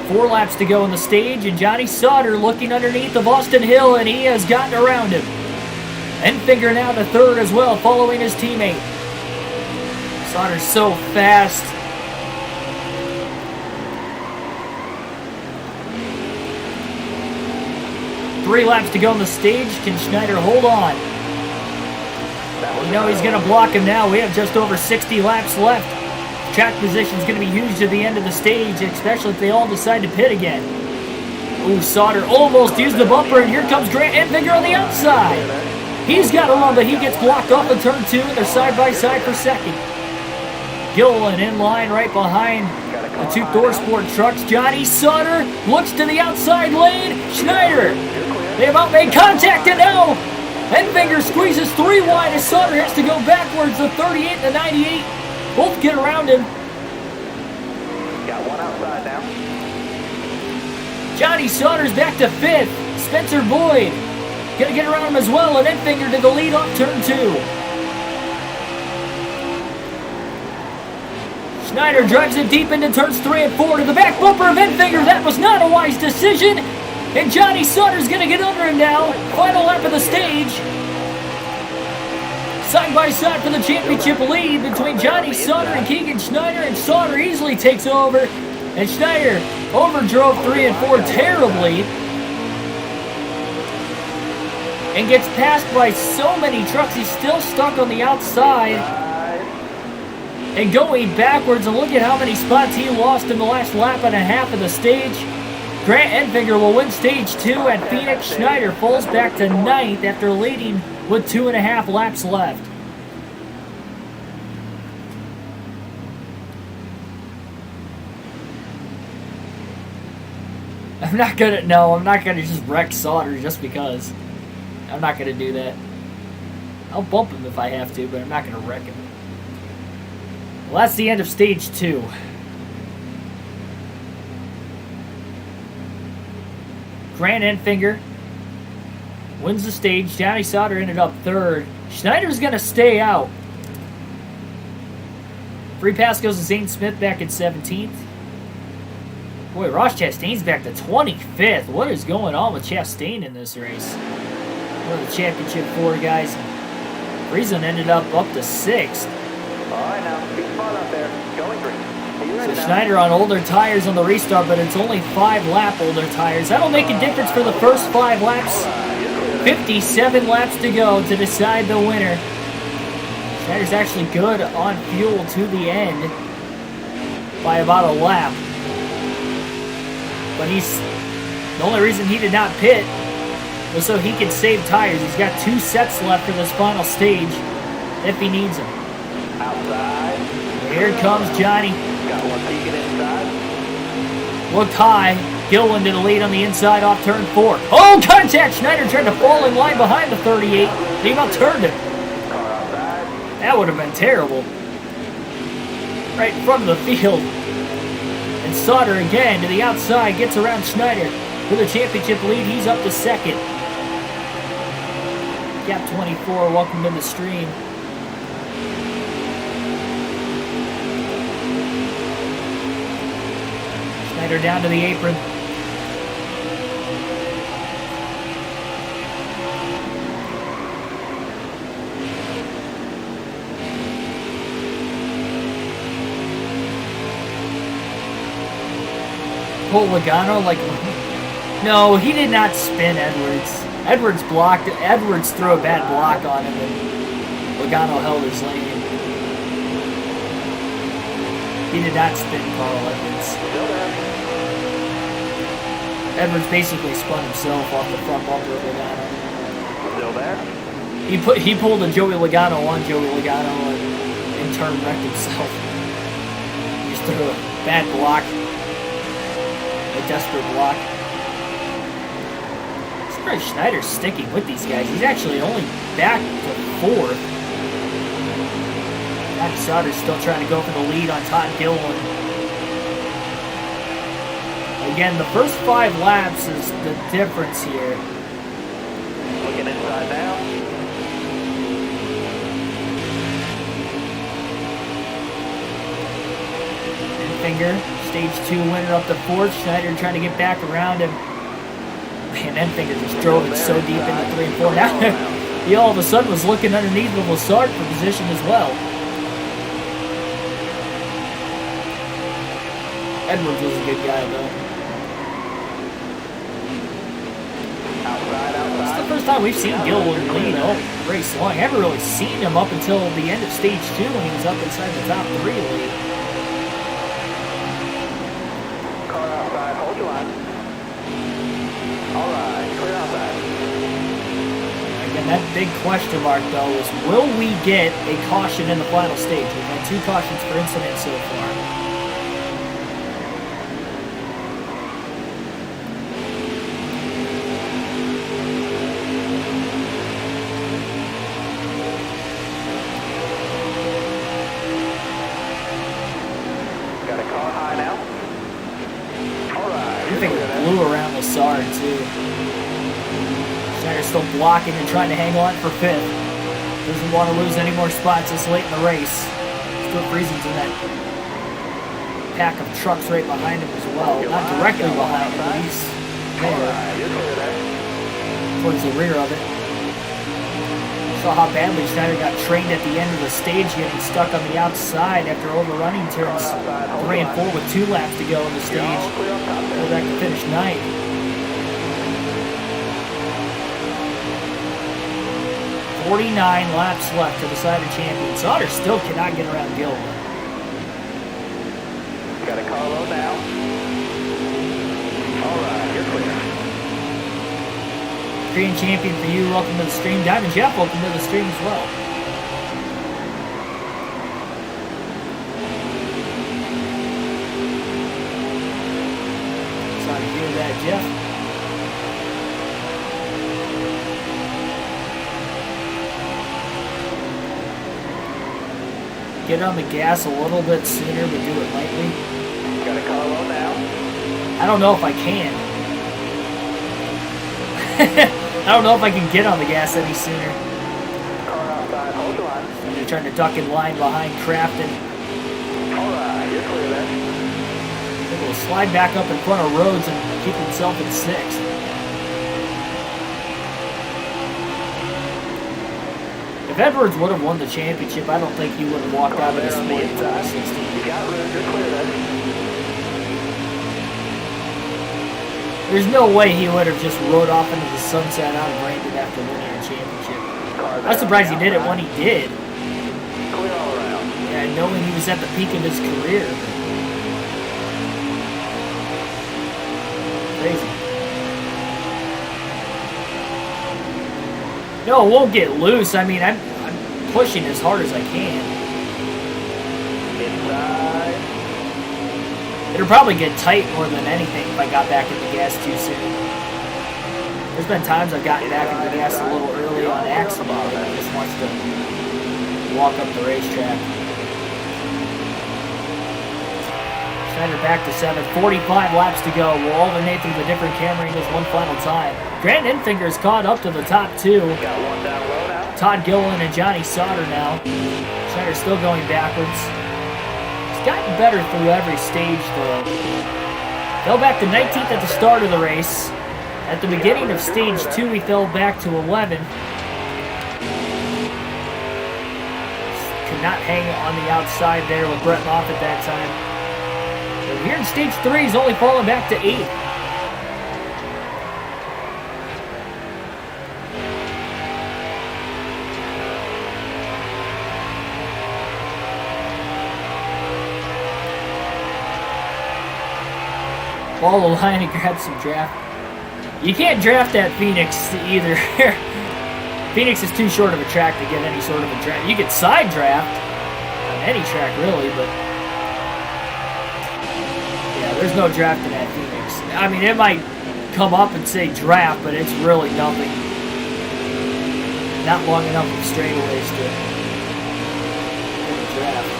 A: 4 laps to go in the stage, and Johnny Sauter looking underneath of Austin Hill, and he has gotten around him. Enfinger now to 3rd as well, following his teammate. Sauter's so fast. Three laps to go on the stage. Can Schneider hold on? You know he's going to block him now. We have just over 60 laps left. Track position is going to be huge at the end of the stage, especially if they all decide to pit again. Ooh, Sauter almost used the bumper, and here comes Grant Enfinger on the outside. He's got a run, but he gets blocked off of turn 2, and they're side by side for second. Gillen in line right behind the 2 Thorsport trucks. Johnny Sauter looks to the outside lane. Schneider, they have made contact, and now Enfinger squeezes 3 wide as Sauter has to go backwards. The 38 and the 98 both get around him.
B: Got one outside now.
A: Johnny Sauter's back to 5th. Spencer Boyd. Gonna get around him as well, and Enfinger to the lead off turn 2. Schneider drives it deep into turns 3 and 4 to the back bumper of Enfinger. That was not a wise decision. And Johnny Sauter's gonna get under him now. Final lap of the stage. Side by side for the championship lead between Johnny Sauter and Keegan Schneider, and Sauter easily takes over. And Schneider overdrove 3 and 4 terribly. And gets passed by so many trucks, he's still stuck on the outside. And going backwards, and look at how many spots he lost in the last lap and a half of the stage. Grant Enfinger will win stage 2 at Phoenix. Schneider falls back to 9th after leading with 2.5 laps left. I'm not gonna just wreck Sauter just because. I'm not gonna do that. I'll bump him if I have to, but I'm not gonna wreck him. Well, that's the end of stage 2. Grant Enfinger wins the stage. Johnny Sauter ended up 3rd. Schneider's gonna stay out. Free pass goes to Zane Smith back in 17th. Boy, Ross Chastain's back to 25th. What is going on with Chastain in this race? One of the championship 4 guys. Friesen ended up to 6th.
B: All right, now, big spot out there. Going green.
A: So Schneider on older tires on the restart, but it's only 5-lap older tires. That'll make a difference for the first 5 laps. 57 laps to go to decide the winner. Schneider's actually good on fuel to the end by about a lap. But the only reason he did not pit was so he could save tires. He's got 2 sets left for this final stage if he needs them.
B: Outside.
A: Here comes Johnny.
B: Got one peeking inside.
A: Looked high. Gillen to the lead on the inside off turn 4. Oh, contact! Schneider tried to fall in line behind the 38. He about turned him.
B: Car outside.
A: That would have been terrible. Right in front of the field. And Sauter again to the outside. Gets around Schneider for the championship lead. He's up to 2nd. Gap 24. Welcome to the stream. Schneider down to the apron. Pull Logano like... No, he did not spin Edwards. Edwards blocked. Edwards threw a bad block on him, and Logano held his lane. He did not spin Carl Edwards. Edwards basically spun himself off the front bumper of Logano.
B: Still there?
A: He pulled a Joey Logano on Joey Logano and in turn wrecked himself. He just threw a bad block. A desperate block. Surprised Schneider's sticking with these guys. He's actually only back to 4th. Johnny Sauter's still trying to go for the lead on Todd Gillen. Again, the first 5 laps is the difference here.
B: Looking inside now.
A: Enfinger, stage 2 winner up to 4th. Schneider trying to get back around him. Man, Enfinger just drove it so deep into 3 and 4. Now he all of a sudden was looking underneath of Lassard for position as well. Edwards was a good guy though. It's the first time we've seen Gillen lead all race long. I haven't really seen him up until the end of stage 2 when he was up inside the top 3 lead.
B: Car outside. Hold your line. All right. Clear outside.
A: Again, that big question mark though is, will we get a caution in the final stage? We've had 2 cautions per incident so far.
B: All right.
A: I think it blew around Lassard too. Schneider's still blocking and trying to hang on for 5th. Doesn't want to lose any more spots this late in the race. Still Friesen's in that pack of trucks right behind him as well. Not directly behind him, but he's there. Towards the rear of it. Saw how badly Schneider got trained at the end of the stage, getting stuck on the outside after overrunning turns 3 and 4 with 2 laps to go in the stage. Go back to finish 9th. 49 laps left to decide the champion. Sauter still cannot get around Gill.
B: Got a car low now. All right, you're clear.
A: Korean champion for you. Welcome to the stream. Diamond Jeff, welcome to the stream as well. Sorry to hear that, Jeff. Get on the gas a little bit sooner, but do it lightly.
B: Got a car low now.
A: I don't know if I can. I don't know if I can get on the gas any sooner.
B: Car outside, hold the line.
A: And they're trying to duck in line behind Crafton.
B: All right, you're clear then.
A: Able to slide back up in front of Rhodes and keep himself in 6th. If Edwards would have won the championship, I don't think he would have walked out of this sport in 2016.
B: You got room, you're clear then.
A: There's no way he would have just rode off into the sunset out of Brandon after winning a championship. I'm surprised he did it when he did.
B: Clear all around.
A: Yeah, knowing he was at the peak of his career. Crazy. No, it won't get loose. I mean, I'm pushing as hard as I can.
B: Inside.
A: It'll probably get tight more than anything if I got back in the gas too soon. There's been times I've gotten back in the gas a little early on accident. Like he just wants to walk up the racetrack. Schneider back to 7th. 45 laps to go. We'll alternate through the different camera angles one final time. Grant Enfinger's caught up to the top 2.
B: Got one down low now.
A: Todd Gilliland and Johnny Sauter now. Schneider's still going backwards. He's gotten better through every stage, though. Fell back to 19th at the start of the race. At the beginning of stage 2, he fell back to 11th. Could not hang on the outside there with Brett Moffitt that time. But here in stage 3, he's only fallen back to 8th. Ball the line and grab some draft. You can't draft at Phoenix either. Phoenix is too short of a track to get any sort of a draft. You could side draft on any track really, but yeah, there's no drafting at Phoenix. I mean, it might come up and say draft, but it's really nothing. Not long enough of straightaways to get a draft.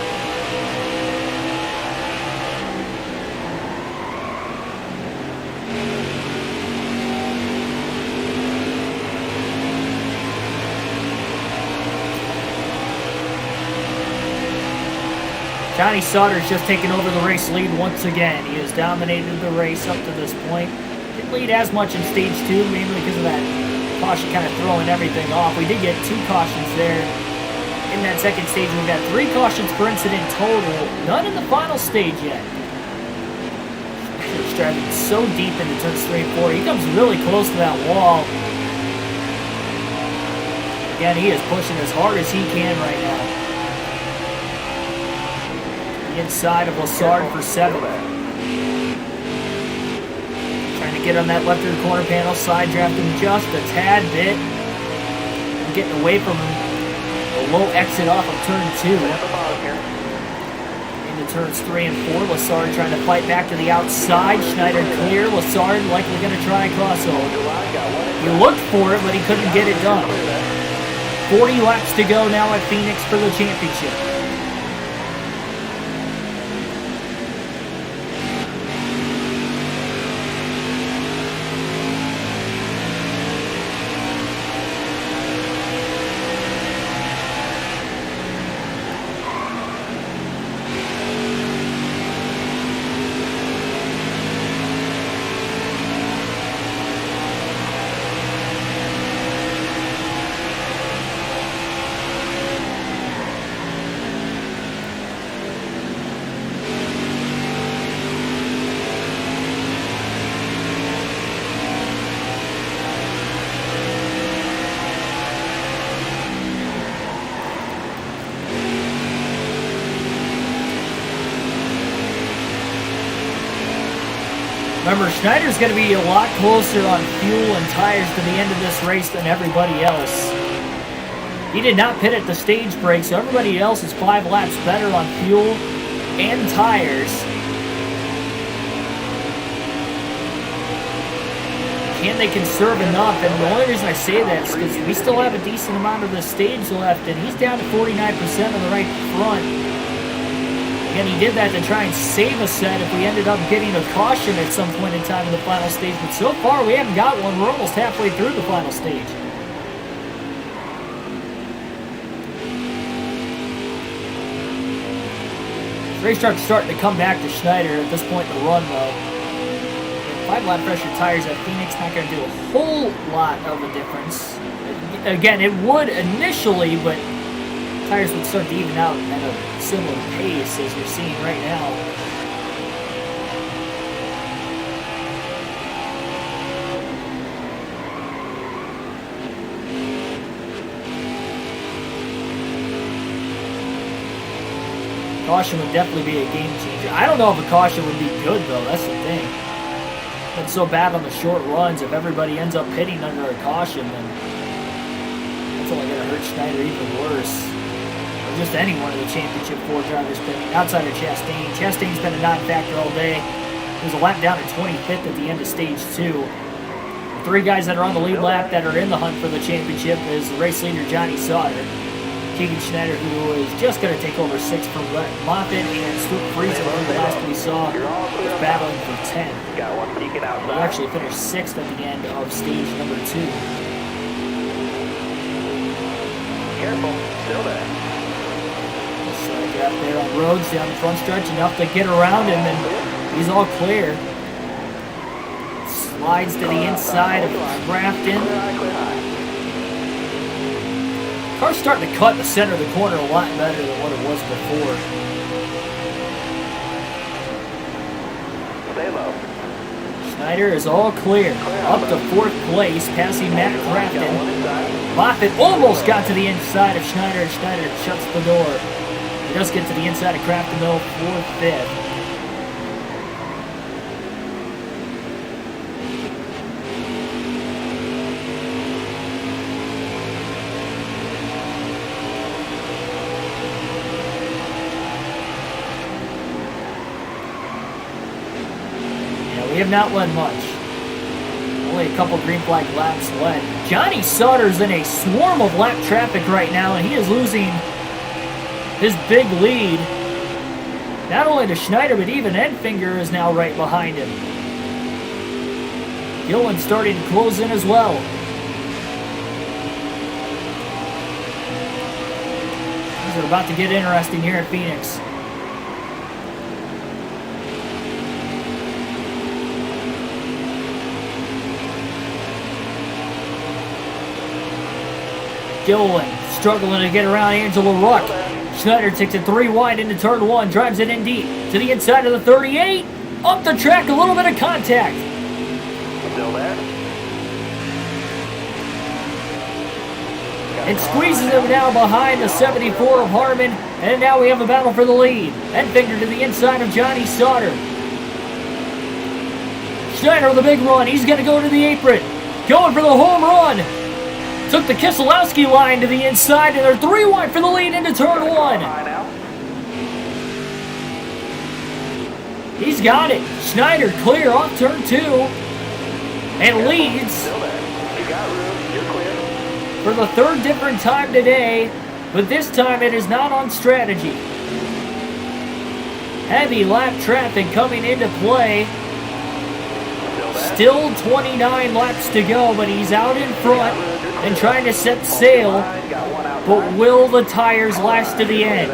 A: Johnny Sauter's just taken over the race lead once again. He has dominated the race up to this point. Didn't lead as much in stage 2, mainly because of that caution kind of throwing everything off. We did get 2 cautions there. In that second stage, we've got 3 cautions per incident total. None in the final stage yet. He's driving so deep into turns 3 and 4. He comes really close to that wall. Again, he is pushing as hard as he can right now. Inside of Lassard for 7th. Trying to get on that left rear corner panel, side draft him just a tad bit. I'm getting away from him. A low exit off of turn 2. Into turns 3 and 4. Lassard trying to fight back to the outside. Schneider clear. Lassard likely going to try a crossover. He looked for it, but he couldn't get it done. 40 laps to go now at Phoenix for the championship. Remember, Schneider's going to be a lot closer on fuel and tires to the end of this race than everybody else. He did not pit at the stage break, so everybody else is 5 laps better on fuel and tires. Can they conserve enough? And the only reason I say that is because we still have a decent amount of the stage left, and he's down to 49% on the right front. Again, he did that to try and save a set if we ended up getting a caution at some point in time in the final stage. But so far, we haven't got one. We're almost halfway through the final stage. Racetrack's starting to come back to Schneider at this point in the run, though. 5 lap pressure tires at Phoenix, not going to do a whole lot of a difference. Again, it would initially, but tires would start to even out at a similar pace as we're seeing right now. Caution would definitely be a game changer. I don't know if a caution would be good, though. That's the thing. It's so bad on the short runs. If everybody ends up pitting under a caution, then that's only going to hurt Schneider even worse. Or just any one of the Championship 4 drivers pitting, outside of Chastain. Chastain's been a non-factor all day. There's a lap down at 25th at the end of stage 2. The 3 guys that are on the lead lap that are in the hunt for the championship is the race leader Johnny Sauter, Keegan Schneider, who is just going to take over 6 from Moffitt, and Stuart Friesen, who the last we saw was battling for 10.
B: Got one peeking out.
A: He'll actually finish 6th at the end of stage number 2.
B: Careful, still there.
A: Gap there on Rhodes down the front stretch, enough to get around him, and he's all clear. Slides to the inside of Grafton. Car's starting to cut the center of the corner a lot better than what it was before.
B: Stay low.
A: Schneider is all clear. Up to 4th place, passing Matt Grafton. Moffitt almost got to the inside of Schneider, and Schneider shuts the door. He does get to the inside of Grafton, though, for 5th. We have not led much. Only a couple green flag laps led. Johnny Sauter's in a swarm of lap traffic right now, and he is losing his big lead. Not only to Schneider, but even Enfinger is now right behind him. Gillen's starting to close in as well. Things are about to get interesting here at Phoenix. Gillen struggling to get around Angela Ruck. Schneider takes it 3 wide into turn 1, drives it in deep to the inside of the 38. Up the track, a little bit of contact.
B: Still there.
A: And squeezes him now behind the 74 of Harmon. And now we have a battle for the lead. Enfinger to the inside of Johnny Sauter. Schneider with a big run. He's going to go to the apron. Going for the home run. Took the Keselowski line to the inside, and they're 3 wide for the lead into turn 1. He's got it. Schneider clear off turn 2 and leads for the 3rd different time today, but this time it is not on strategy. Heavy lap traffic coming into play. Still 29 laps to go, but he's out in front and trying to set sail. But will the tires last to the end?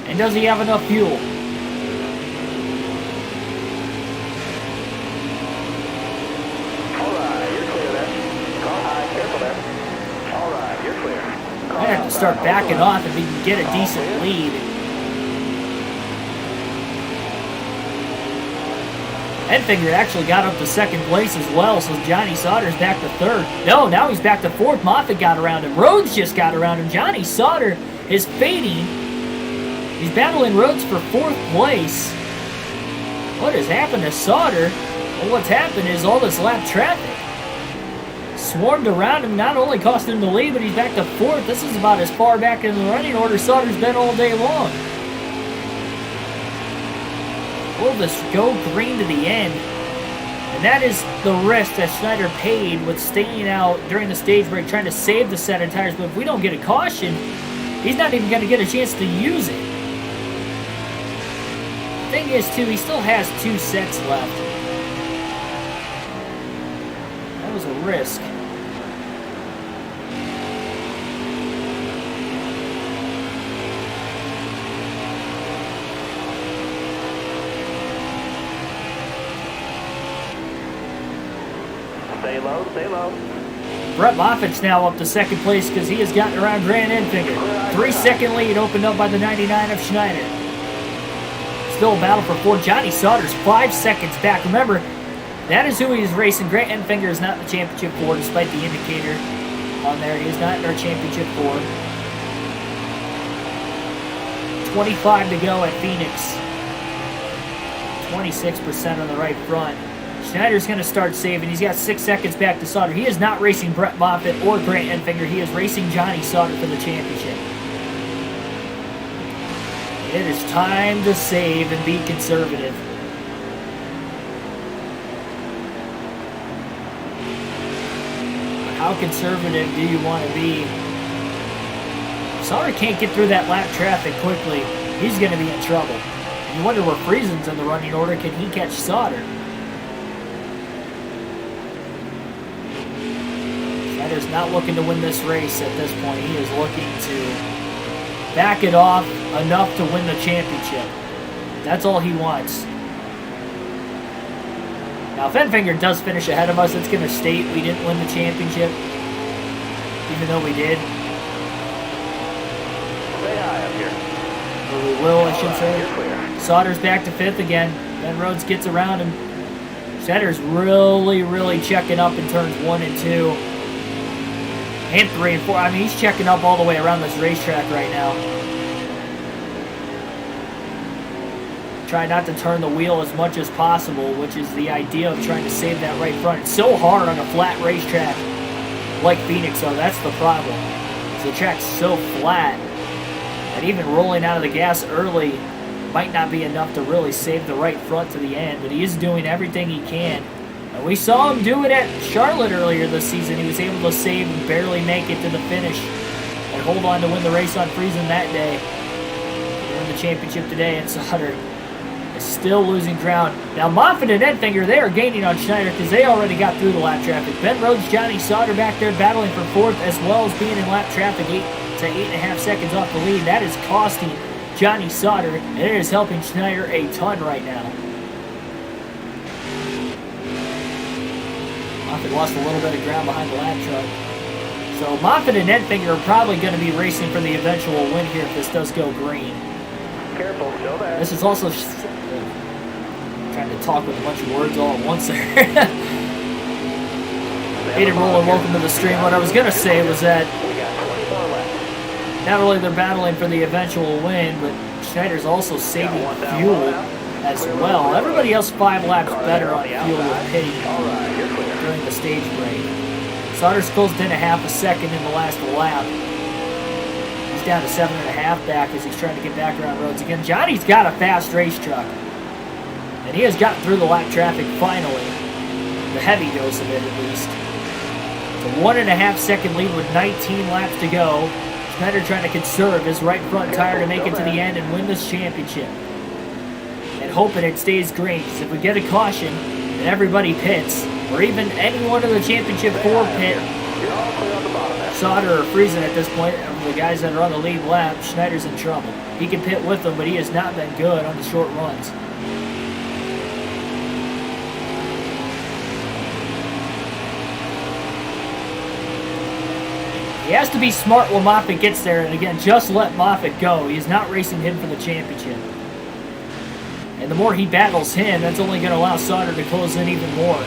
A: And does he have enough fuel? I have to start backing off if he can get a decent lead. Enfinger actually got up to 2nd place as well, so Johnny Sauter's back to 3rd. No, now he's back to 4th. Moffitt got around him. Rhodes just got around him. Johnny Sauter is fading. He's battling Rhodes for 4th place. What has happened to Sauter? Well, what's happened is all this lap traffic swarmed around him, not only costing him the lead, but he's back to 4th. This is about as far back in the running order Sauter's been all day long. Will this go green to the end? And that is the risk that Schneider paid with staying out during the stage break, trying to save the set of tires. But if we don't get a caution, he's not even going to get a chance to use it. Thing is, too, he still has 2 sets left. That was a risk.
B: Stay low, stay low.
A: Brett Moffitt's now up to 2nd place because he has gotten around Grant Enfinger. 3-second lead opened up by the 99 of Schneider. Still a battle for 4. Johnny Sauter's 5 seconds back. Remember, that is who he's racing. Grant Enfinger is not in the championship 4, despite the indicator on there. He is not in our championship 4. 25 to go at Phoenix. 26% on the right front. Schneider's going to start saving. He's got 6 seconds back to Sauter. He is not racing Brett Moffitt or Grant Enfinger. He is racing Johnny Sauter for the championship. It is time to save and be conservative. How conservative do you want to be? If Sauter can't get through that lap traffic quickly, he's going to be in trouble. You wonder where Friesen's in the running order. Can he catch Sauter? Schneider's not looking to win this race at this point. He is looking to back it off enough to win the championship. That's all he wants. Now, if Enfinger does finish ahead of us, it's going to state we didn't win the championship, even though we did.
B: Stay high up here.
A: Or we will, I should say. Sauter's back to 5th again. Ben Rhodes gets around him. Schneider's really checking up in turns 1 and 2. And 3 and 4. I mean, he's checking up all the way around this racetrack right now. Try not to turn the wheel as much as possible, which is the idea of trying to save that right front. It's so hard on a flat racetrack like Phoenix, though. That's the problem. The track's so flat that even rolling out of the gas early might not be enough to really save the right front to the end, but he is doing everything he can. And we saw him do it at Charlotte earlier this season. He was able to save and barely make it to the finish and hold on to win the race on Friesen that day. He won the championship today, and Sauter is still losing ground. Now, Moffitt and Enfinger, they are gaining on Schneider because they already got through the lap traffic. Ben Rhodes, Johnny Sauter back there battling for 4th, as well as being in lap traffic 8 to 8.5 seconds off the lead. That is costing Johnny Sauter, and it is helping Schneider a ton right now. Moffitt lost a little bit of ground behind the lap truck. So Moffitt and Enfinger are probably going to be racing for the eventual win here if this does go green.
B: Careful, still there.
A: This is also trying to talk with a bunch of words all at once there. Hey, Roller, welcome to the stream. What I was going to say was that not only they're battling for the eventual win, but Schneider's also saving fuel as well. Everybody else 5 laps better on fuel with pitting during the stage break. Sauter's closed in a half a second in the last lap. He's down to 7.5 back as he's trying to get back around Rhodes again. Johnny's got a fast race truck, and he has gotten through the lap traffic finally. The heavy dose of it, at least. It's a 1.5 second lead with 19 laps to go. Schneider trying to conserve his right front tire to make it to the end and win this championship. And hoping it stays green, because if we get a caution and everybody pits, or even any one of the championship 4 pit, Sauter or Friesen at this point, the guys that are on the lead lap, Schneider's in trouble. He can pit with them, but he has not been good on the short runs. He has to be smart when Moffitt gets there, and again, just let Moffitt go. He is not racing him for the championship. And the more he battles him, that's only going to allow Sauter to close in even more.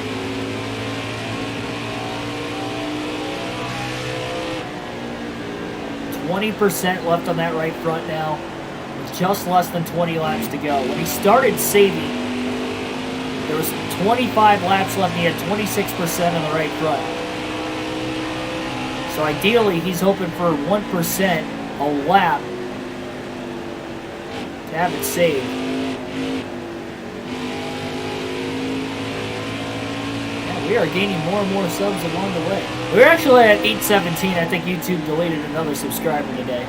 A: %20 left on that right front now, with just less than 20 laps to go. When he started saving There was 25 laps left, and he had 26% on the right front. So ideally, he's hoping for 1% a lap to have it saved. Yeah, we are gaining more and more subs along the way. We're actually at 817. I think YouTube deleted another subscriber today.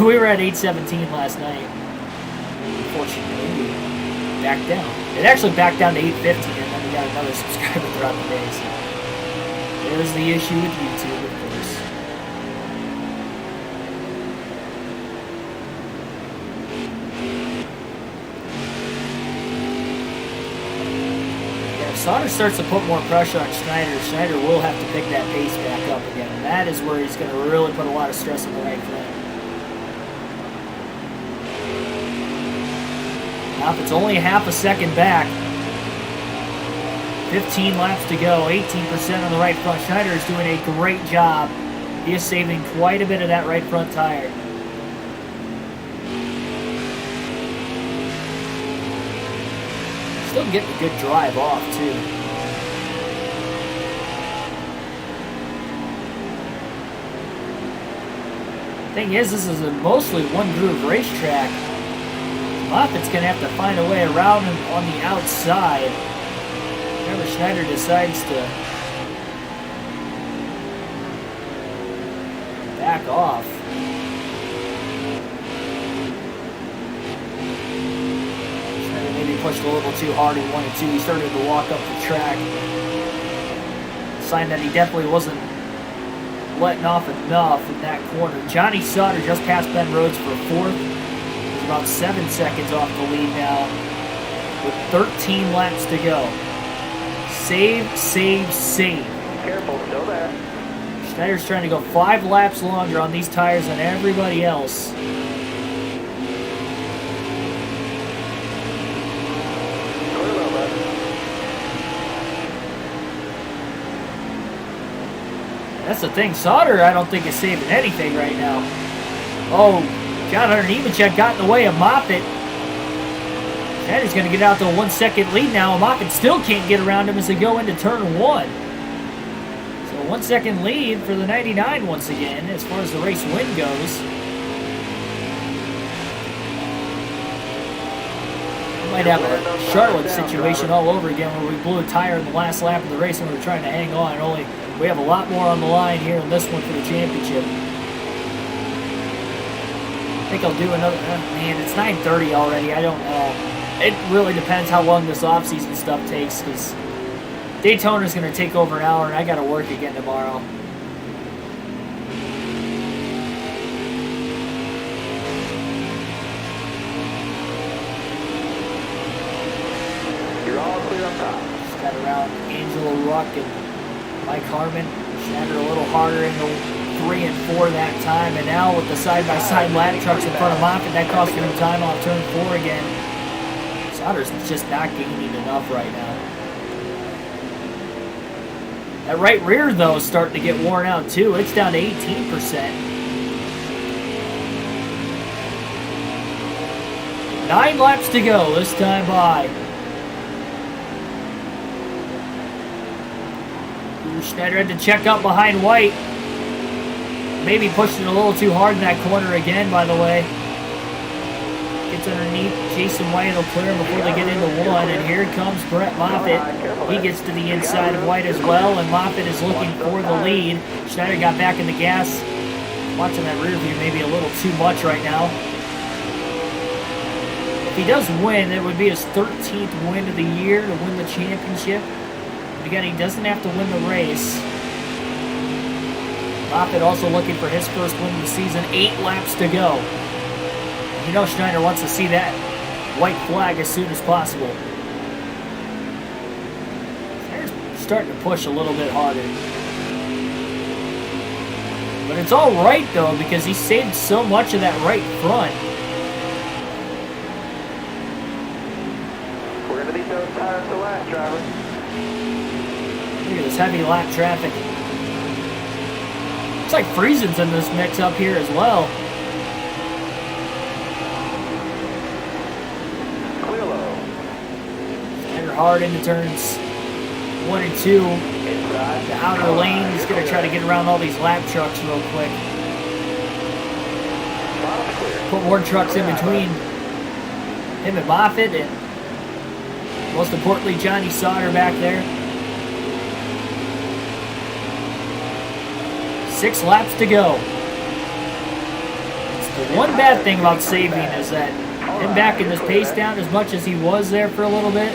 A: We were at 817 last night. Unfortunately, we backed down. It actually backed down to 850, and then we got another subscriber throughout the day. So there's the issue with YouTube, of course. Yeah, if Sauter starts to put more pressure on Schneider, Schneider will have to pick that pace back up again, and that is where he's going to really put a lot of stress on the right front. It's only half a second back. 15 laps to go, 18% on the right front. Schneider is doing a great job. He is saving quite a bit of that right front tire. Still getting a good drive off, too. Thing is, this is a mostly one-groove racetrack. Moffitt's going to have to find a way around him on the outside. Whenever Schneider decides to back off. Schneider maybe pushed a little too hard in 1 and 2. He started to walk up the track. Sign that he definitely wasn't letting off enough in that corner. Johnny Sauter just passed Ben Rhodes for 4th. About 7 seconds off the lead now with 13 laps to go. Save, save, save.
B: Careful, still there.
A: Schneider's trying to go 5 laps longer on these tires than everybody else. That's the thing. Sauter, I don't think, is saving anything right now. Oh, John Hunter Nemechek got in the way of Moffitt. Schneider's going to get out to a 1 second lead now. And Moffitt still can't get around him as they go into turn 1. So 1 second lead for the 99 once again as far as the race win goes. We might have a Charlotte situation all over again where we blew a tire in the last lap of the race and we were trying to hang on. We have a lot more on the line here in this one for the championship. I think I'll do another. Man, it's 9:30 already. I don't know. It really depends how long this off-season stuff takes, because Daytona's going to take over an hour, and I got to work again tomorrow.
B: You're all clear up top.
A: Just got around Angela Ruck and Mike Harmon. Schneider a little harder in the 3 and 4 that time, and now with the side-by-side lap trucks in front of Moffitt, that cost him time off turn 4 again. Sauter's just not gaining enough right now. That right rear, though, is starting to get worn out, too. It's down to 18%. 9 laps to go this time by. Schneider had to check up behind White. Maybe pushed it a little too hard in that corner again, by the way. Gets underneath Jason White, will clear him before they get into 1. And here comes Brett Moffitt. He gets to the inside of White as well, and Moffitt is looking for the lead. Schneider got back in the gas. Watching that rear view maybe a little too much right now. If he does win, it would be his 13th win of the year to win the championship. Again, he doesn't have to win the race. Moffitt also looking for his first win of the season. 8 laps to go. You know Schneider wants to see that white flag as soon as possible. Schneider's starting to push a little bit harder. But it's all right, though, because he saved so much of that right front.
B: We're going to need those tires to last, driver.
A: Look at this heavy lap traffic. Looks like Friesen's in this mix up here as well. hard into turns 1 and 2. The outer lane, he's going to try to get around all these lap trucks real quick. Put more trucks in between him and Moffitt, and most importantly, Johnny Sauter back there. 6 laps to go. The one bad thing about saving is that him backing this pace down as much as he was there for a little bit.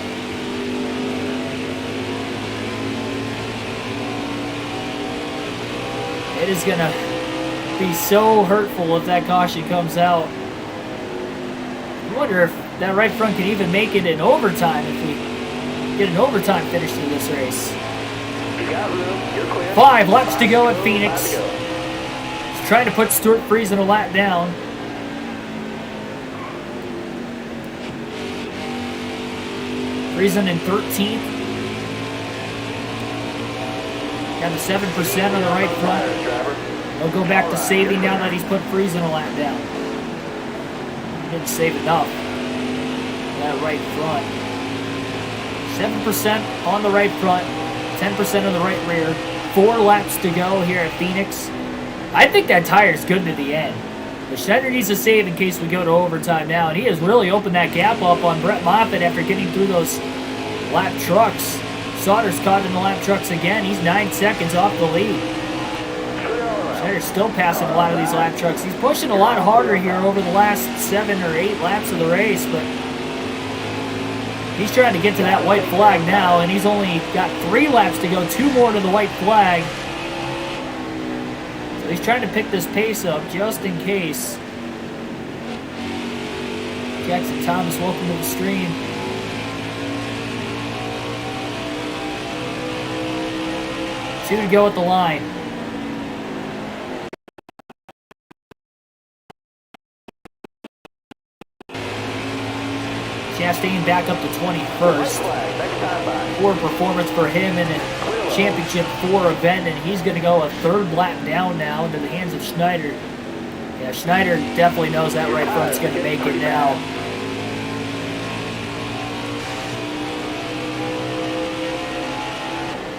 A: It is going to be so hurtful if that caution comes out. I wonder if that right front can even make it in overtime if we get an overtime finish to this race. 5 laps to go at Phoenix. He's trying to put Stuart Friesen a lap down. Friesen in 13th. Got the 7% on the right front. He'll go back to saving now that he's put Friesen a lap down. He didn't save enough. That right front. 7% on the right front. 10% on the right rear. 4 laps to go here at Phoenix. I think that tire's good to the end. But Schneider needs to save in case we go to overtime now. And he has really opened that gap up on Brett Moffitt after getting through those lap trucks. Sauter's caught in the lap trucks again. He's 9 seconds off the lead. Schneider's still passing a lot of these lap trucks. He's pushing a lot harder here over the last 7 or 8 laps of the race, but he's trying to get to that white flag now, and he's only got 3 laps to go, 2 more to the white flag. So he's trying to pick this pace up just in case. Jackson Thomas, welcome to the stream. Two to go at the line. Chastain back up to 21st. Poor performance for him in a Championship 4 event, and he's going to go a 3rd lap down now into the hands of Schneider. Yeah, Schneider definitely knows that right front's going to make it now.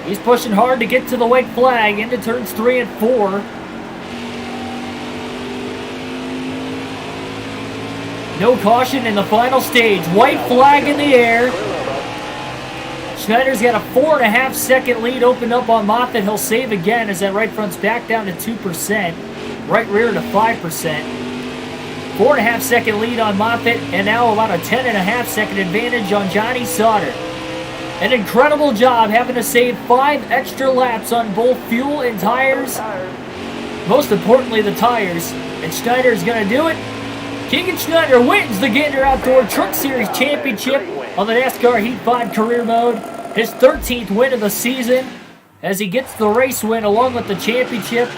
A: He's pushing hard to get to the white flag into turns 3 and 4. No caution in the final stage. White flag in the air. Schneider's got a 4.5 second lead opened up on Moffitt. He'll save again as that right front's back down to 2%. Right rear to 5%. 4.5 second lead on Moffitt, and now about a 10.5 second advantage on Johnny Sauter. An incredible job having to save 5 extra laps on both fuel and tires. Most importantly, the tires. And Schneider's going to do it. Keegan Schneider wins the Gander Outdoor Truck Series Championship on the NASCAR Heat 5 career mode. His 13th win of the season as he gets the race win along with the championship.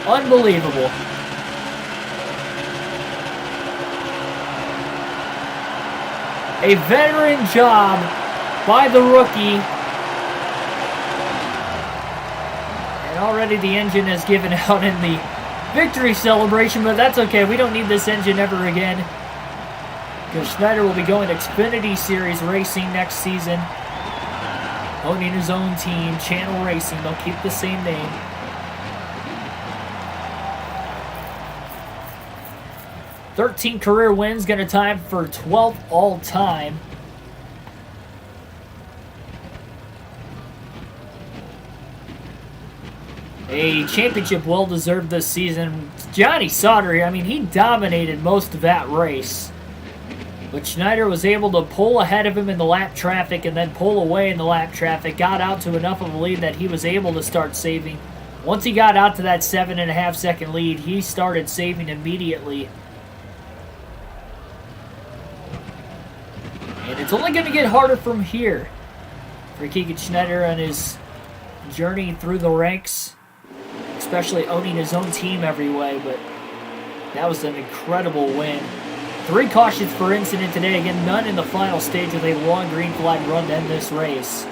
A: Unbelievable. A veteran job by the rookie. And already the engine has given out in the victory celebration, but that's okay. We don't need this engine ever again, because Schneider will be going to Xfinity Series racing next season, owning his own team, Channel Racing. They'll keep the same name. "13 career wins, going to time for 12th all-time. A championship well-deserved this season. Johnny Sauter, I mean, he dominated most of that race. But Schneider was able to pull ahead of him in the lap traffic and then pull away in the lap traffic. Got out to enough of a lead that he was able to start saving. Once he got out to that 7.5 second lead, he started saving immediately. And it's only going to get harder from here for Keegan Schneider on his journey through the ranks, especially owning his own team every way, but that was an incredible win. 3 cautions per incident today. Again, none in the final stage with a long green flag run to end this race.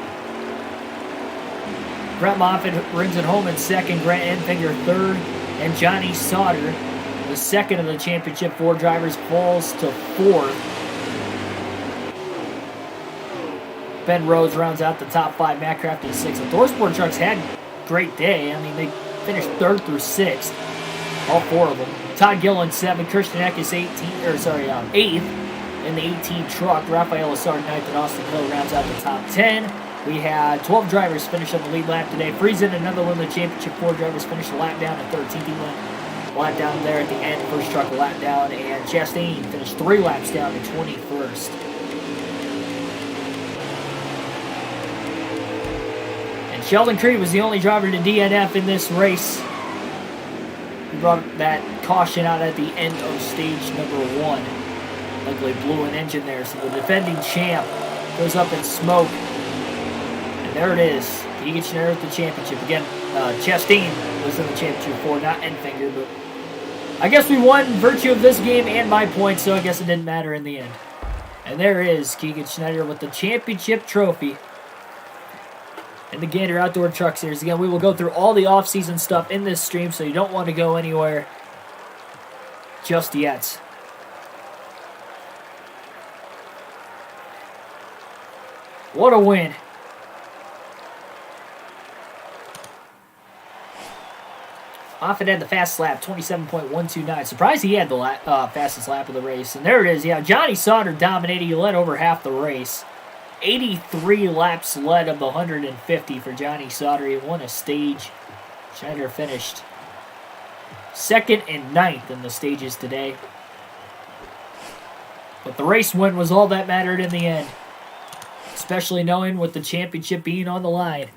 A: Brett Moffitt brings it home in 2nd, Grant Enfinger 3rd, and Johnny Sauter, the 2nd of the Championship 4 drivers, falls to 4th. Ben Rhodes rounds out the top 5. Matt Craft in 6th. The ThorSport trucks had a great day. I mean, they finished 3rd through 6th. All 4 of them. Todd Gill in 7th. Christian Eck is 8th in the 18 truck. Rafael Assard 9th, and Austin Hill rounds out the top 10. We had 12 drivers finish on the lead lap today. Friesen, another one of the championship 4 drivers, finished a lap down at 13th. He went a lap down there at the end. First truck a lap down. And Chastain finished 3 laps down to 21st. And Sheldon Creed was the only driver to DNF in this race. He brought that caution out at the end of stage number 1. Luckily blew an engine there, so the defending champ goes up in smoke. And there it is. Keegan Schneider with the championship. Again, Chastain was in the championship 4, not Enfinger, but I guess we won virtue of this game and my points, so I guess it didn't matter in the end. And there is Keegan Schneider with the championship trophy in the Gander Outdoor Truck Series. Again, we will go through all the off-season stuff in this stream, so you don't want to go anywhere just yet. What a win. Moffitt had the fastest lap, 27.129. Surprised he had the fastest lap of the race. And there it is. Yeah, Johnny Sauter dominated. He led over half the race. 83 laps led of the 150 for Johnny Sauter. He won a stage. Schneider finished 2nd and 9th in the stages today. But the race win was all that mattered in the end. Especially knowing with the championship being on the line.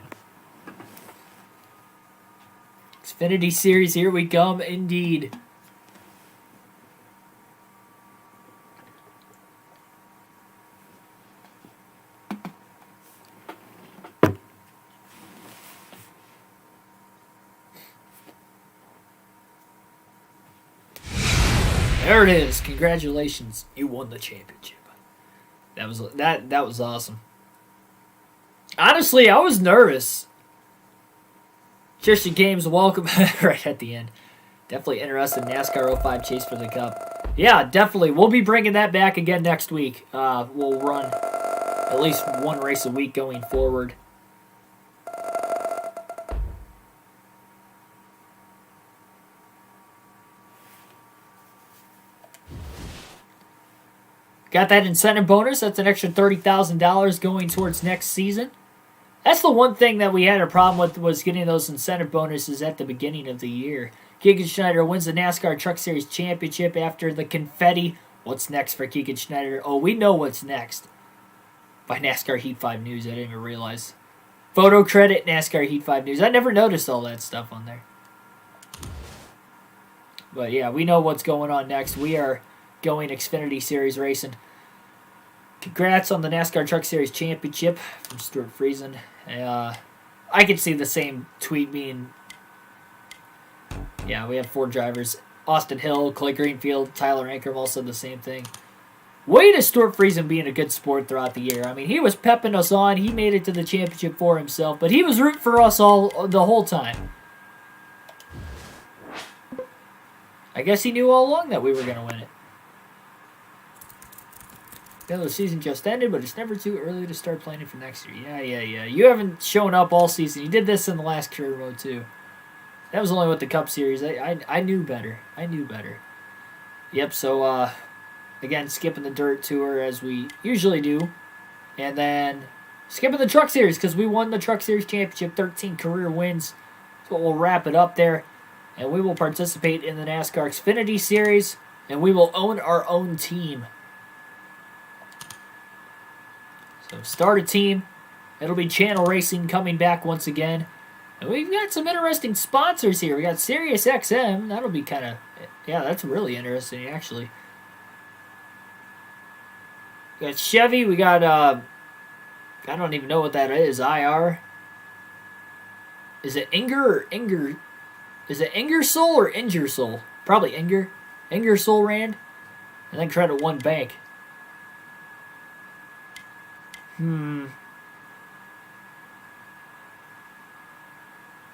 A: Xfinity Series, here we come indeed. There it is. Congratulations. You won the championship. That was awesome. Honestly, I was nervous. Trisha Games, welcome right at the end. Definitely interested in NASCAR 05 Chase for the Cup. Yeah, definitely. We'll be bringing that back again next week. We'll run at least one race a week going forward. Got that incentive bonus. That's an extra $30,000 going towards next season. That's the one thing that we had a problem with, was getting those incentive bonuses at the beginning of the year. Keegan Schneider wins the NASCAR Truck Series Championship after the confetti. What's next for Keegan Schneider? Oh, we know what's next. By NASCAR Heat 5 News, I didn't even realize. Photo credit, NASCAR Heat 5 News. I never noticed all that stuff on there. But yeah, we know what's going on next. We are going Xfinity Series racing. Congrats on the NASCAR Truck Series Championship from Stuart Friesen. I could see the same tweet being... Yeah, we have 4 drivers. Austin Hill, Clay Greenfield, Tyler Ankrum all said the same thing. Way to Stuart Friesen being a good sport throughout the year. I mean, he was pepping us on. He made it to the championship for himself, but he was rooting for us all the whole time. I guess he knew all along that we were going to win it. The season just ended, but it's never too early to start planning for next year. Yeah. You haven't shown up all season. You did this in the last career mode, too. That was only with the Cup Series. I knew better. Yep, so, again, skipping the Dirt Tour as we usually do. And then skipping the Truck Series because we won the Truck Series Championship, 13 career wins. So we'll wrap it up there. And we will participate in the NASCAR Xfinity Series. And we will own our own team. So start a team. It'll be Channel Racing coming back once again. And we've got some interesting sponsors here. We got Sirius XM. That'll be kind of... Yeah, that's really interesting, actually. We got Chevy. We got... I don't even know what that is. IR. Is it Inger or Inger? Is it Ingersoll or Ingersoll? Probably Inger. Ingersoll Rand. And then Credit One Bank.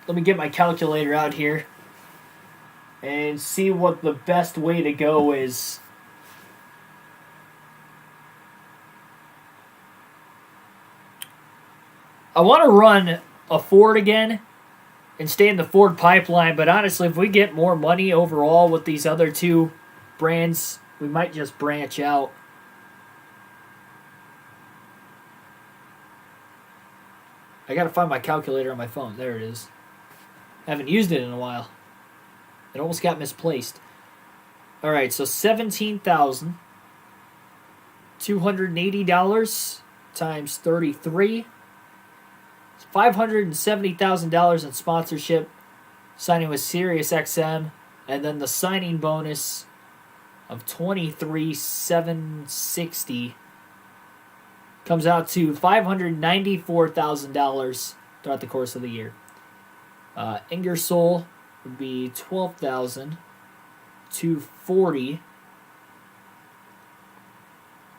A: Let me get my calculator out here and see what the best way to go is. I want to run a Ford again and stay in the Ford pipeline, but honestly, if we get more money overall with these other two brands, we might just branch out. I gotta find my calculator on my phone. There it is. I haven't used it in a while. It almost got misplaced. Alright, so $17,280 times 33. It's $570,000 in sponsorship, signing with SiriusXM, and then the signing bonus of $23,760 comes out to $594,000 throughout the course of the year. Ingersoll would be $12,240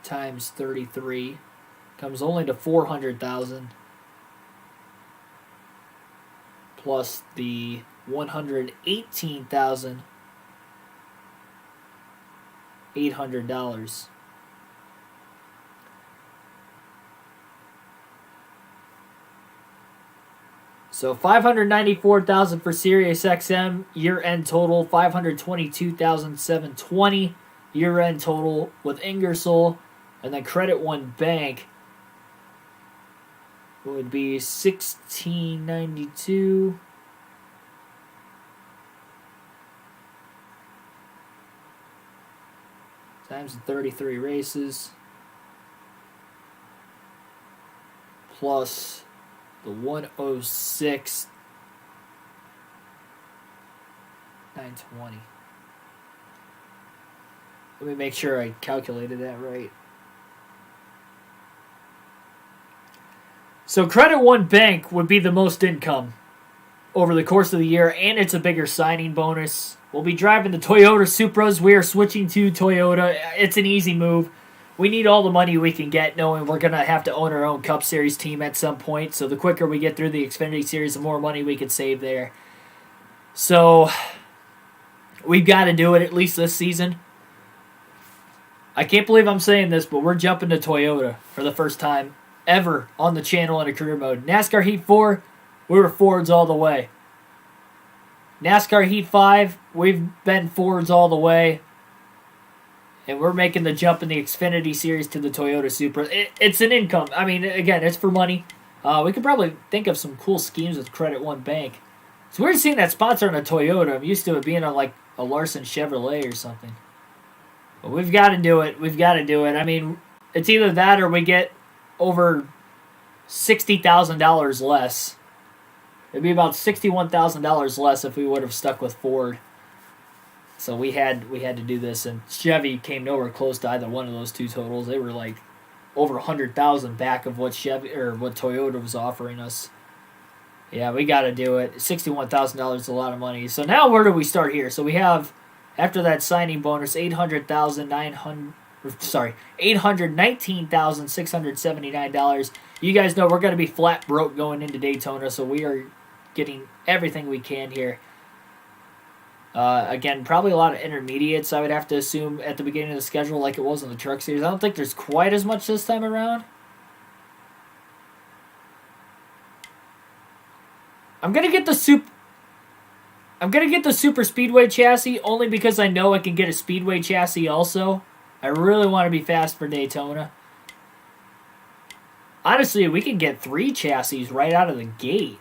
A: times 33 comes only to $400,000 plus the $118,800. So $594,000 for SiriusXM, year-end total $522,720, year-end total with Ingersoll, and then Credit One Bank would be $1,692 times the 33 races plus the 106,920. Let me make sure I calculated that right. So Credit One Bank would be the most income over the course of the year, and it's a bigger signing bonus. We'll be driving the Toyota Supras. We are switching to Toyota. It's an easy move. We need all the money we can get, knowing we're going to have to own our own Cup Series team at some point. So the quicker we get through the Xfinity Series, the more money we can save there. So we've got to do it at least this season. I can't believe I'm saying this, but we're jumping to Toyota for the first time ever on the channel in a career mode. NASCAR Heat 4, we were Fords all the way. NASCAR Heat 5, we've been Fords all the way. And we're making the jump in the Xfinity Series to the Toyota Supra. It's an income. I mean, again, it's for money. We could probably think of some cool schemes with Credit One Bank. It's weird seeing that sponsor on a Toyota. I'm used to it being on like a Larson Chevrolet or something. But we've got to do it. We've got to do it. I mean, it's either that or we get over $60,000 less. It'd be about $61,000 less if we would have stuck with Ford. So we had to do this, and Chevy came nowhere close to either one of those two totals. They were like over $100,000 back of what Chevy or what Toyota was offering us. Yeah, we got to do it. $61,000 is a lot of money. So now where do we start here? So we have, after that signing bonus, $819,679. You guys know we're going to be flat broke going into Daytona, so we are getting everything we can here. Again, probably a lot of intermediates, I would have to assume, at the beginning of the schedule like it was in the Truck Series. I don't think there's quite as much this time around. I'm going to get the Super Speedway chassis only because I know I can get a Speedway chassis also. I really want to be fast for Daytona. Honestly, we can get 3 chassis right out of the gate.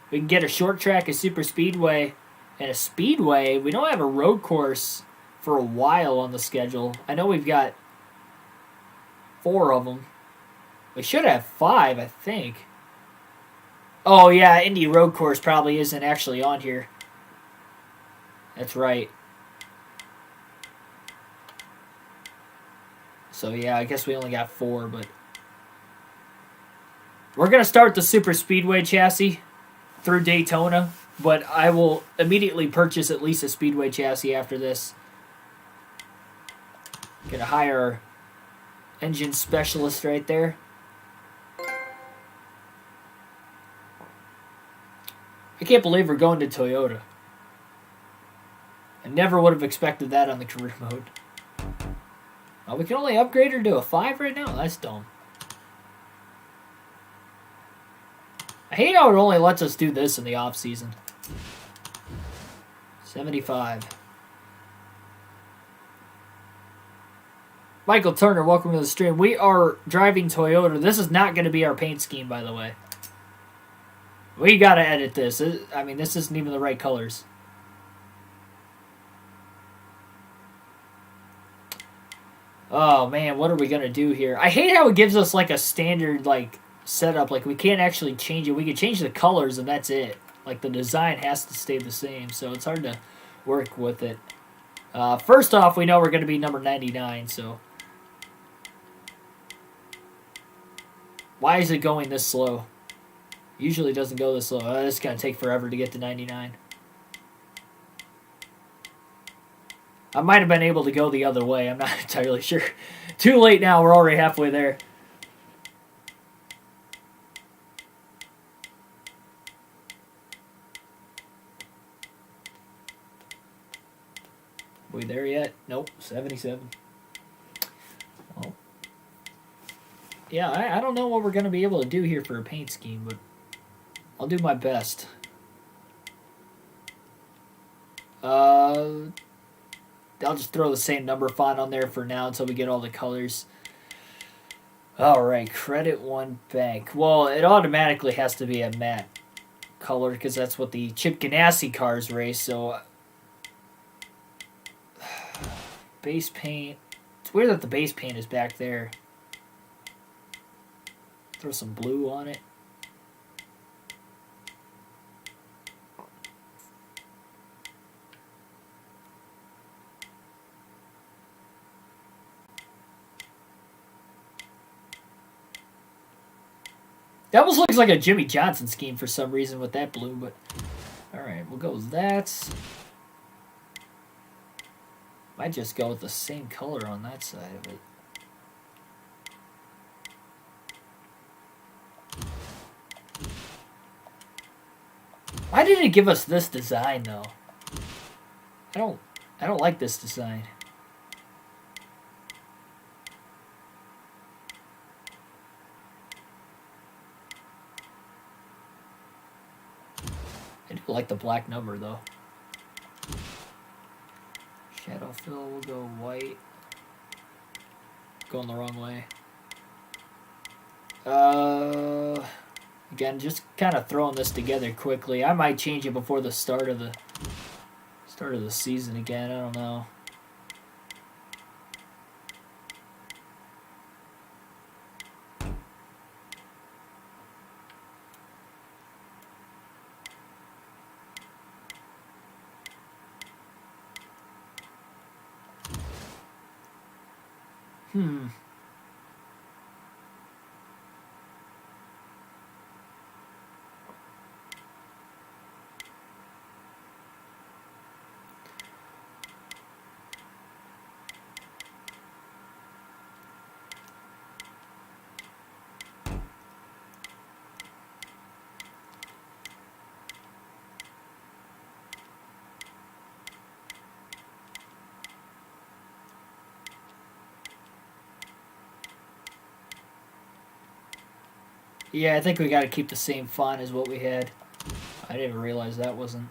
A: We can get a short track, a Super Speedway, and a Speedway. We don't have a road course for a while on the schedule. I know we've got 4 of them. We should have 5, I think. Oh, yeah, Indy Road Course probably isn't actually on here. That's right. So, yeah, I guess we only got 4, but we're going to start the Super Speedway chassis through Daytona, but I will immediately purchase at least a Speedway chassis after this. Gonna hire engine specialist right there. I can't believe we're going to Toyota. I never would have expected that on the career mode. Oh, we can only upgrade her to a 5 right now? That's dumb. I hate how it only lets us do this in the off season. 75. Michael Turner, welcome to the stream. We are driving Toyota. This is not going to be our paint scheme, by the way. We got to edit this. I mean, this isn't even the right colors. Oh, man, what are we going to do here? I hate how it gives us, like, a standard, like, setup. Like, we can't actually change it. We can change the colors, and that's it. Like, the design has to stay the same, so it's hard to work with it. First off, we know we're going to be number 99, so... Why is it going this slow? Usually it doesn't go this slow. This is going to take forever to get to 99. I might have been able to go the other way. I'm not entirely sure. Too late now. We're already halfway there. Are we there yet? Nope. 77. Well, yeah, I don't know what we're going to be able to do here for a paint scheme, but I'll do my best. I'll just throw the same number font on there for now until we get all the colors. All right, Credit One Bank. Well, it automatically has to be a matte color because that's what the Chip Ganassi cars race, so... Base paint. It's weird that the base paint is back there. Throw some blue on it. That almost looks like a Jimmy Johnson scheme for some reason with that blue, but... Alright, we'll go with that. Might just go with the same color on that side of it. Why did it give us this design though? I don't like this design. I do like the black number though. Shadow fill, we'll go white. Going the wrong way. Again, just kind of throwing this together quickly. I might change it before the start of the season again. I don't know. Yeah, I think we got to keep the same font as what we had. I didn't realize that wasn't.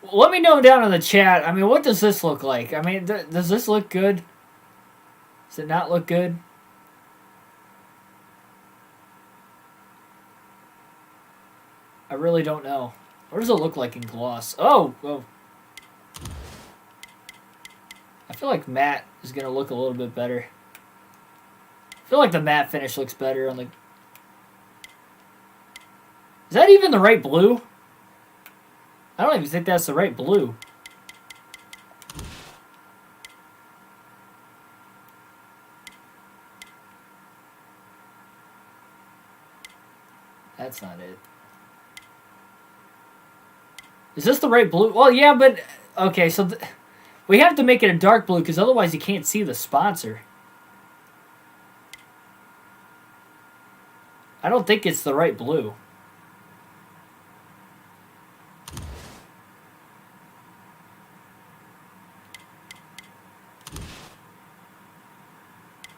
A: Well, let me know down in the chat. I mean, what does this look like? I mean, does this look good? Does it not look good? I really don't know. What does it look like in gloss? Oh! I feel like matte is going to look a little bit better. I feel like the matte finish looks better on the... Is that even the right blue? I don't even think that's the right blue. That's not it. Is this the right blue? Well, yeah, but... Okay, so... we have to make it a dark blue, because otherwise you can't see the sponsor. I don't think it's the right blue.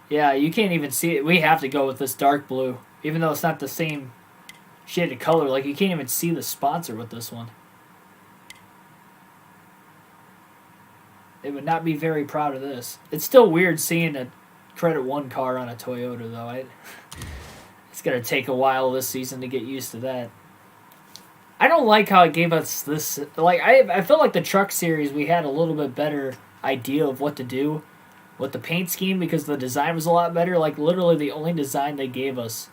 A: Yeah, you can't even see it. We have to go with this dark blue. Even though it's not the same shade of color. Like, you can't even see the sponsor with this one. They would not be very proud of this. It's still weird seeing a Credit 1 car on a Toyota, though. It's going to take a while this season to get used to that. I don't like how it gave us this. Like, I feel like the Truck Series, we had a little bit better idea of what to do with the paint scheme because the design was a lot better. Like, literally the only design they gave us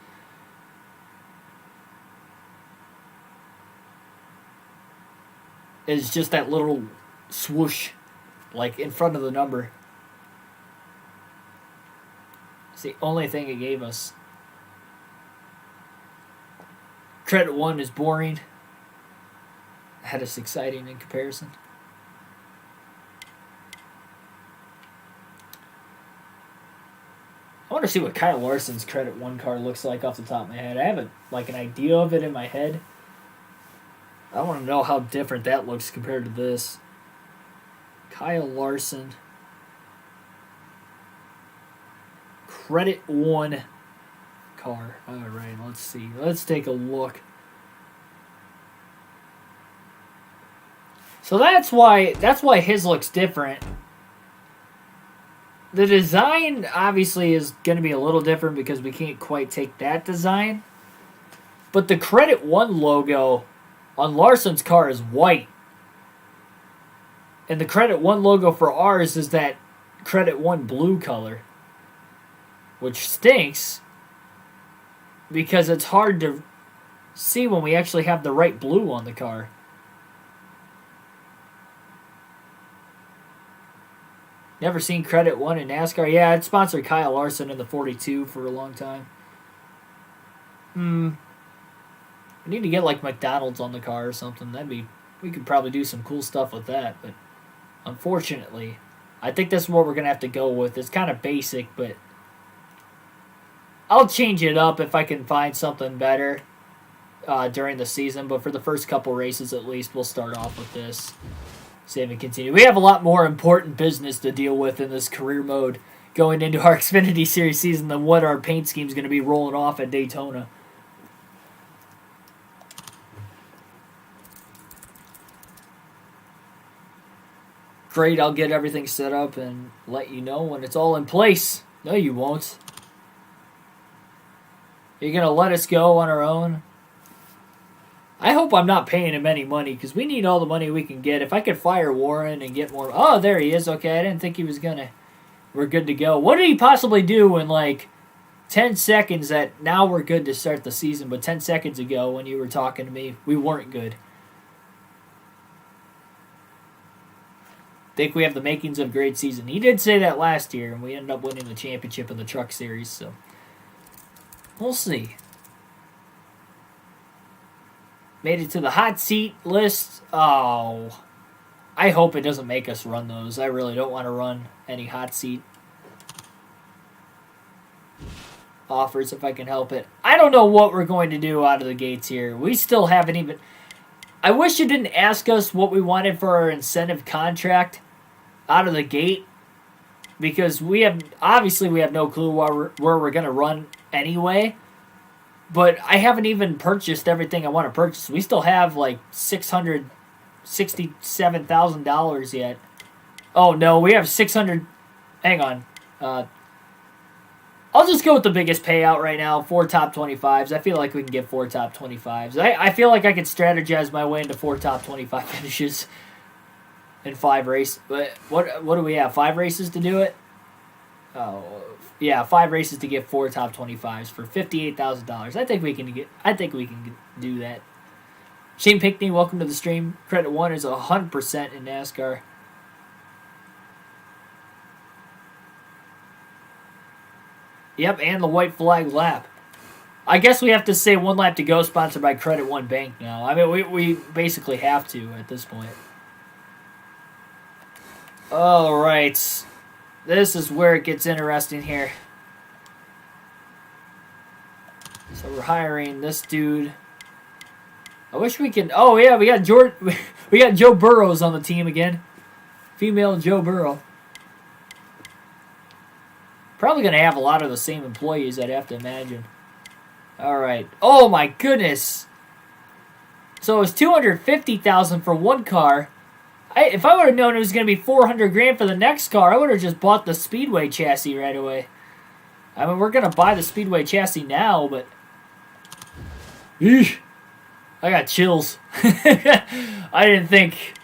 A: is just that little swoosh, like, in front of the number. It's the only thing it gave us. Credit 1 is boring. That is exciting in comparison. I want to see what Kyle Larson's Credit 1 car looks like off the top of my head. I have an idea of it in my head. I want to know how different that looks compared to this. Kyle Larson. Credit 1 car. All right, let's see. Let's take a look. So that's why his looks different. The design obviously is going to be a little different because we can't quite take that design. But the Credit 1 logo on Larson's car is white. And the Credit 1 logo for ours is that Credit 1 blue color. Which stinks because it's hard to see when we actually have the right blue on the car. Never seen Credit 1 in NASCAR. Yeah, it sponsored Kyle Larson in the 42 for a long time. We need to get like McDonald's on the car or something. We could probably do some cool stuff with that. But unfortunately, I think this is what we're going to have to go with. It's kind of basic, but I'll change it up if I can find something better during the season. But for the first couple races at least, we'll start off with this. Save and continue. We have a lot more important business to deal with in this career mode going into our Xfinity Series season than what our paint scheme is going to be rolling off at Daytona. Great, I'll get everything set up and let you know when it's all in place. No, you won't. You're going to let us go on our own? I hope I'm not paying him any money because we need all the money we can get. If I could fire Warren and get more... Oh, there he is. Okay, I didn't think he was going to... We're good to go. What did he possibly do in like 10 seconds that now we're good to start the season, but 10 seconds ago when you were talking to me, we weren't good? Think we have the makings of a great season. He did say that last year, and we ended up winning the championship in the Truck Series, so we'll see. Made it to the hot seat list. Oh, I hope it doesn't make us run those. I really don't want to run any hot seat offers if I can help it. I don't know what we're going to do out of the gates here. We still haven't even... I wish you didn't ask us what we wanted for our incentive contract out of the gate, because we have no clue where we're going to run anyway. But I haven't even purchased everything I want to purchase. We still have like $667,000 yet. Oh no, we have 600. Hang on. I'll just go with the biggest payout right now. 4 top 25s. I feel like we can get 4 top 25s. I feel like I could strategize my way into 4 top 25 finishes in 5 races. But what do we have? 5 races to do it? Oh, yeah, 5 races to get 4 top 25s for $58,000. I think we can do that. Shane Pinkney, welcome to the stream. Credit 1 is 100% in NASCAR. Yep, and the white flag lap. I guess we have to say 1 lap to go, sponsored by Credit 1 Bank now. I mean, we basically have to at this point. All right. This is where it gets interesting here. So we're hiring this dude. I wish we could... Oh, yeah, we got Joe Burrows on the team again. Female Joe Burrow. Probably going to have a lot of the same employees, I'd have to imagine. All right. Oh, my goodness. So it was $250,000 for one car. If I would have known it was going to be $400,000 for the next car, I would have just bought the Speedway chassis right away. I mean, we're going to buy the Speedway chassis now, but... Eesh. I got chills. I didn't think...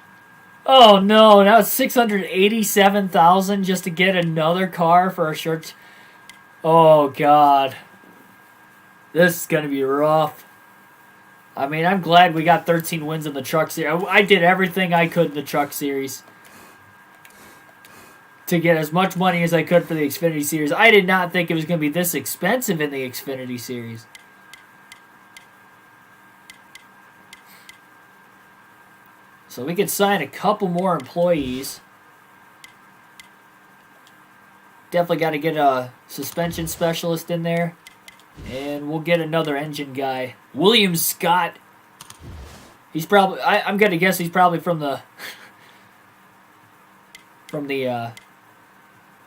A: Oh, no. Now it's $687,000 just to get another car for a short... Oh, God. This is going to be rough. I mean, I'm glad we got 13 wins in the Truck Series. I did everything I could in the Truck Series to get as much money as I could for the Xfinity Series. I did not think it was going to be this expensive in the Xfinity Series. So we could sign a couple more employees. Definitely got to get a suspension specialist in there. And we'll get another engine guy. William Scott. He's probably... I'm going to guess he's probably from the...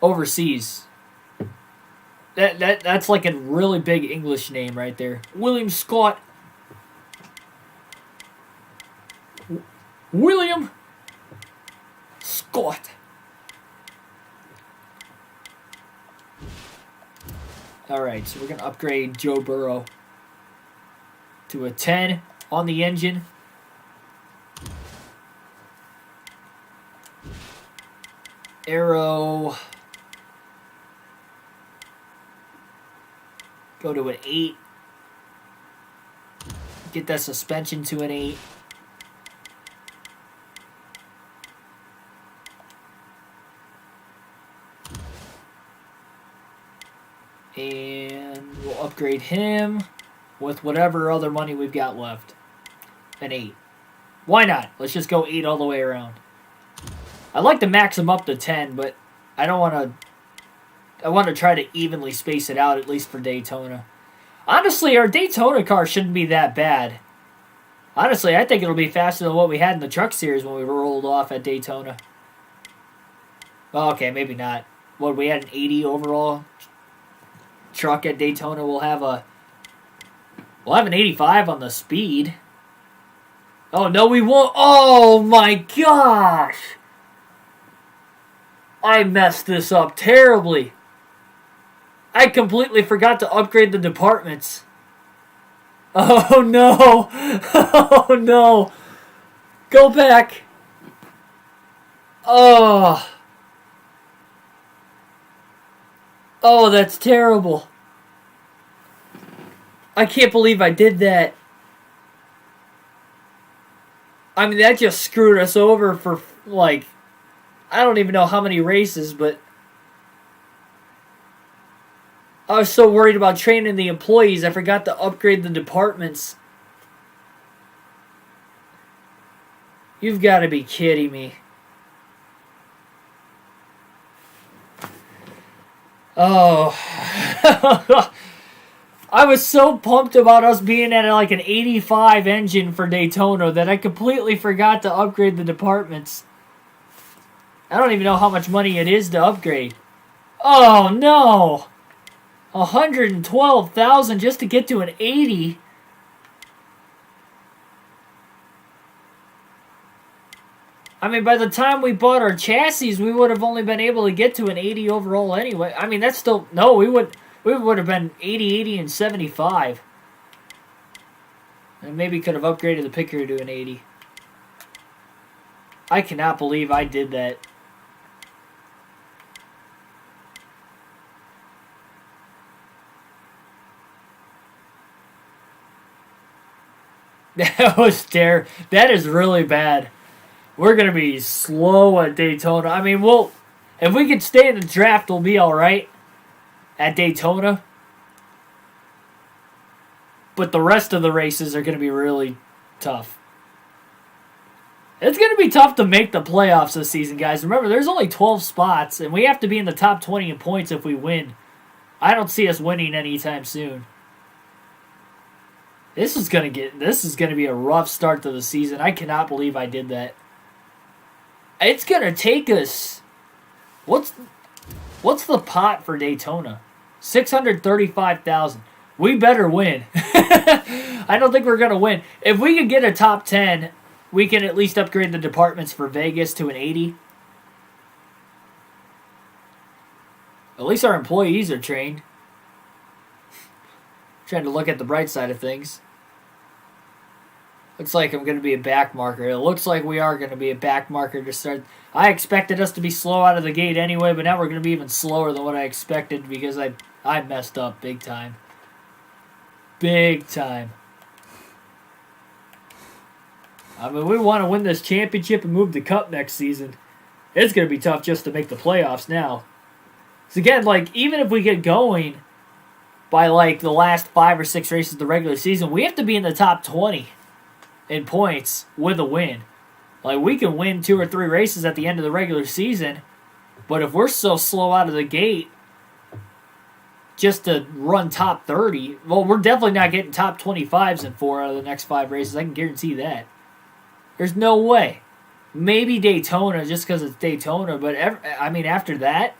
A: overseas. That's like a really big English name right there. William Scott. William Scott. Alright, so we're going to upgrade Joe Burrow to a 10 on the engine. Aero. Go to an 8. Get that suspension to an 8. And we'll upgrade him with whatever other money we've got left. An 8. Why not? Let's just go 8 all the way around. I'd like to max him up to 10, but I don't want to... I want to try to evenly space it out, at least for Daytona. Honestly, our Daytona car shouldn't be that bad. Honestly, I think it'll be faster than what we had in the Truck Series when we rolled off at Daytona. Well, okay, maybe not. What, we had an 80 overall truck at Daytona. We'll have an 85 on the speed. Oh, no, we won't. Oh, my gosh. I messed this up terribly. I completely forgot to upgrade the departments. Oh, no. Oh, no. Go back. Oh. Oh, that's terrible. I can't believe I did that. I mean, that just screwed us over for, like, I don't even know how many races, but I was so worried about training the employees, I forgot to upgrade the departments. You've got to be kidding me. Oh. I was so pumped about us being at like an 85 engine for Daytona that I completely forgot to upgrade the departments. I don't even know how much money it is to upgrade. Oh, no. $112,000 just to get to an 80. I mean, by the time we bought our chassis, we would have only been able to get to an 80 overall anyway. I mean, that's still... No, we would have been 80, 80, and 75. And maybe could have upgraded the picker to an 80. I cannot believe I did that. That was terrible. That is really bad. We're going to be slow at Daytona. I mean, if we can stay in the draft, we'll be all right at Daytona. But the rest of the races are going to be really tough. It's going to be tough to make the playoffs this season, guys. Remember, there's only 12 spots, and we have to be in the top 20 in points if we win. I don't see us winning anytime soon. This is going to be a rough start to the season. I cannot believe I did that. It's going to take us... What's the pot for Daytona? 635,000. We better win. I don't think we're going to win. If we can get a top 10, we can at least upgrade the departments for Vegas to an 80. At least our employees are trained. Trying to look at the bright side of things. Looks like I'm going to be a back marker. It looks like we are going to be a back marker to start. I expected us to be slow out of the gate anyway, but now we're going to be even slower than what I expected because I messed up big time. Big time. I mean, we want to win this championship and move the cup next season. It's going to be tough just to make the playoffs now. So again, like, even if we get going by, like, the last 5 or 6 races of the regular season, we have to be in the top 20 in points with a win. Like, we can win 2 or 3 races at the end of the regular season, but if we're so slow out of the gate just to run top 30, well, we're definitely not getting top 25s in 4 out of the next 5 races. I can guarantee that. There's no way. Maybe Daytona just because it's Daytona, but after that,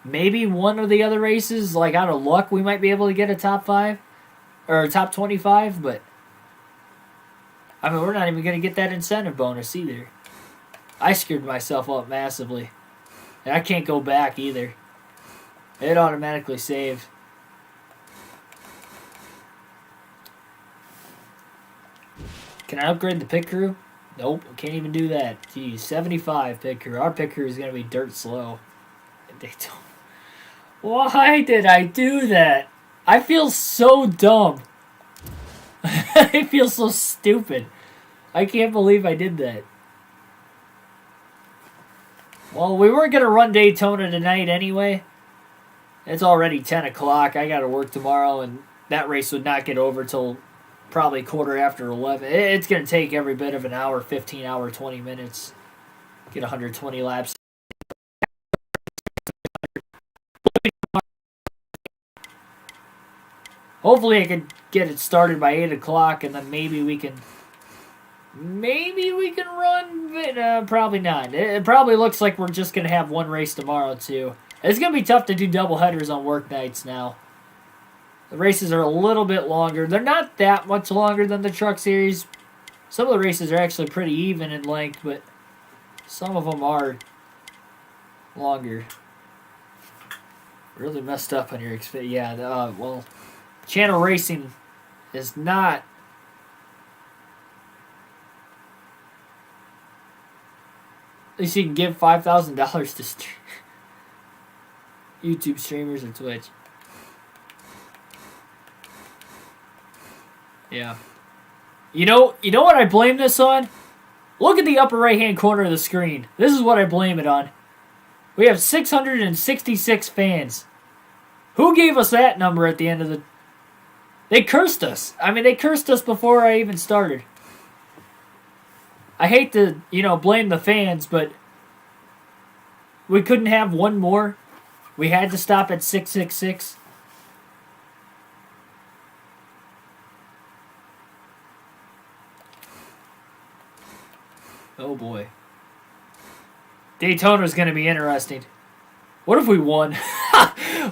A: maybe one of the other races, like out of luck, we might be able to get a top 5 or a top 25, but I mean, we're not even going to get that incentive bonus either. I screwed myself up massively. And I can't go back either. It automatically saved. Can I upgrade the pit crew? Nope, I can't even do that. Geez, 75 pit crew. Our pit crew is going to be dirt slow. Why did I do that? I feel so dumb. I feel so stupid. I can't believe I did that. Well, we weren't going to run Daytona tonight anyway. It's already 10 o'clock. I got to work tomorrow, and that race would not get over till probably 11:15. It's going to take every bit of an hour, 15 hour, 20 minutes. Get 120 laps. Hopefully I can get it started by 8 o'clock, and then maybe we can run, but probably not. It probably looks like we're just going to have one race tomorrow, too. It's going to be tough to do double headers on work nights now. The races are a little bit longer. They're not that much longer than the Truck Series. Some of the races are actually pretty even in length, but some of them are longer. Really messed up on your experience. Yeah, well, Channel Racing is not... At least you can give $5,000 to YouTube streamers or Twitch. Yeah. You know what I blame this on? Look at the upper right-hand corner of the screen. This is what I blame it on. We have 666 fans. Who gave us that number at the end of the... They cursed us. I mean, they cursed us before I even started. I hate to, blame the fans, but we couldn't have one more. We had to stop at 666. Oh boy. Daytona's going to be interesting. What if we won?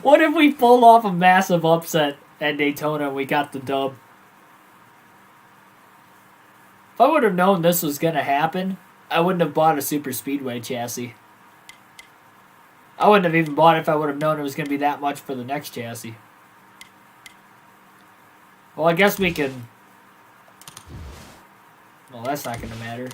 A: What if we pulled off a massive upset at Daytona and we got the dub? If I would have known this was going to happen, I wouldn't have bought a Super Speedway chassis. I wouldn't have even bought it if I would have known it was going to be that much for the next chassis. Well, I guess we can... Well, that's not going to matter.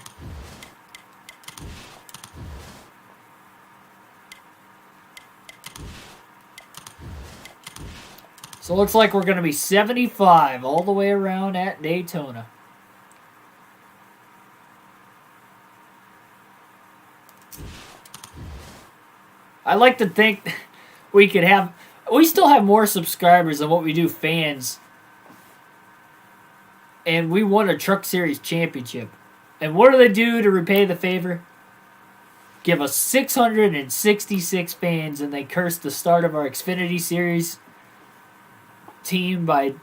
A: So it looks like we're going to be 75 all the way around at Daytona. I like to think we still have more subscribers than what we do fans. And we won a Truck Series championship. And what do they do to repay the favor? Give us 666 fans, and they curse the start of our Xfinity Series team by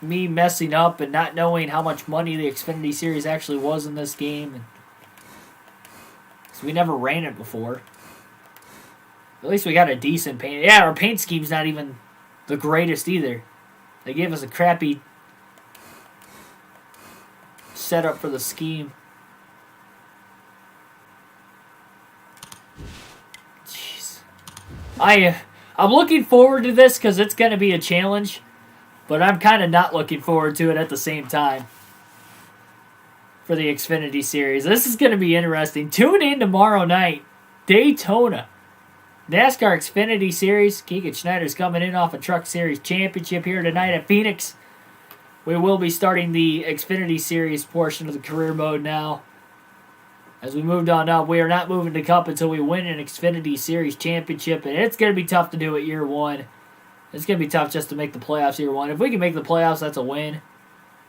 A: me messing up and not knowing how much money the Xfinity Series actually was in this game. So we never ran it before. At least we got a decent paint. Yeah, our paint scheme's not even the greatest either. They gave us a crappy setup for the scheme. Jeez. I'm looking forward to this because it's going to be a challenge, but I'm kind of not looking forward to it at the same time for the Xfinity Series. This is going to be interesting. Tune in tomorrow night. Daytona. NASCAR Xfinity Series. Keegan Schneider's coming in off a Truck Series championship here tonight at Phoenix. We will be starting the Xfinity Series portion of the career mode now. As we moved on up, we are not moving to Cup until we win an Xfinity Series championship, and it's going to be tough to do it year one. It's going to be tough just to make the playoffs year one. If we can make the playoffs, that's a win.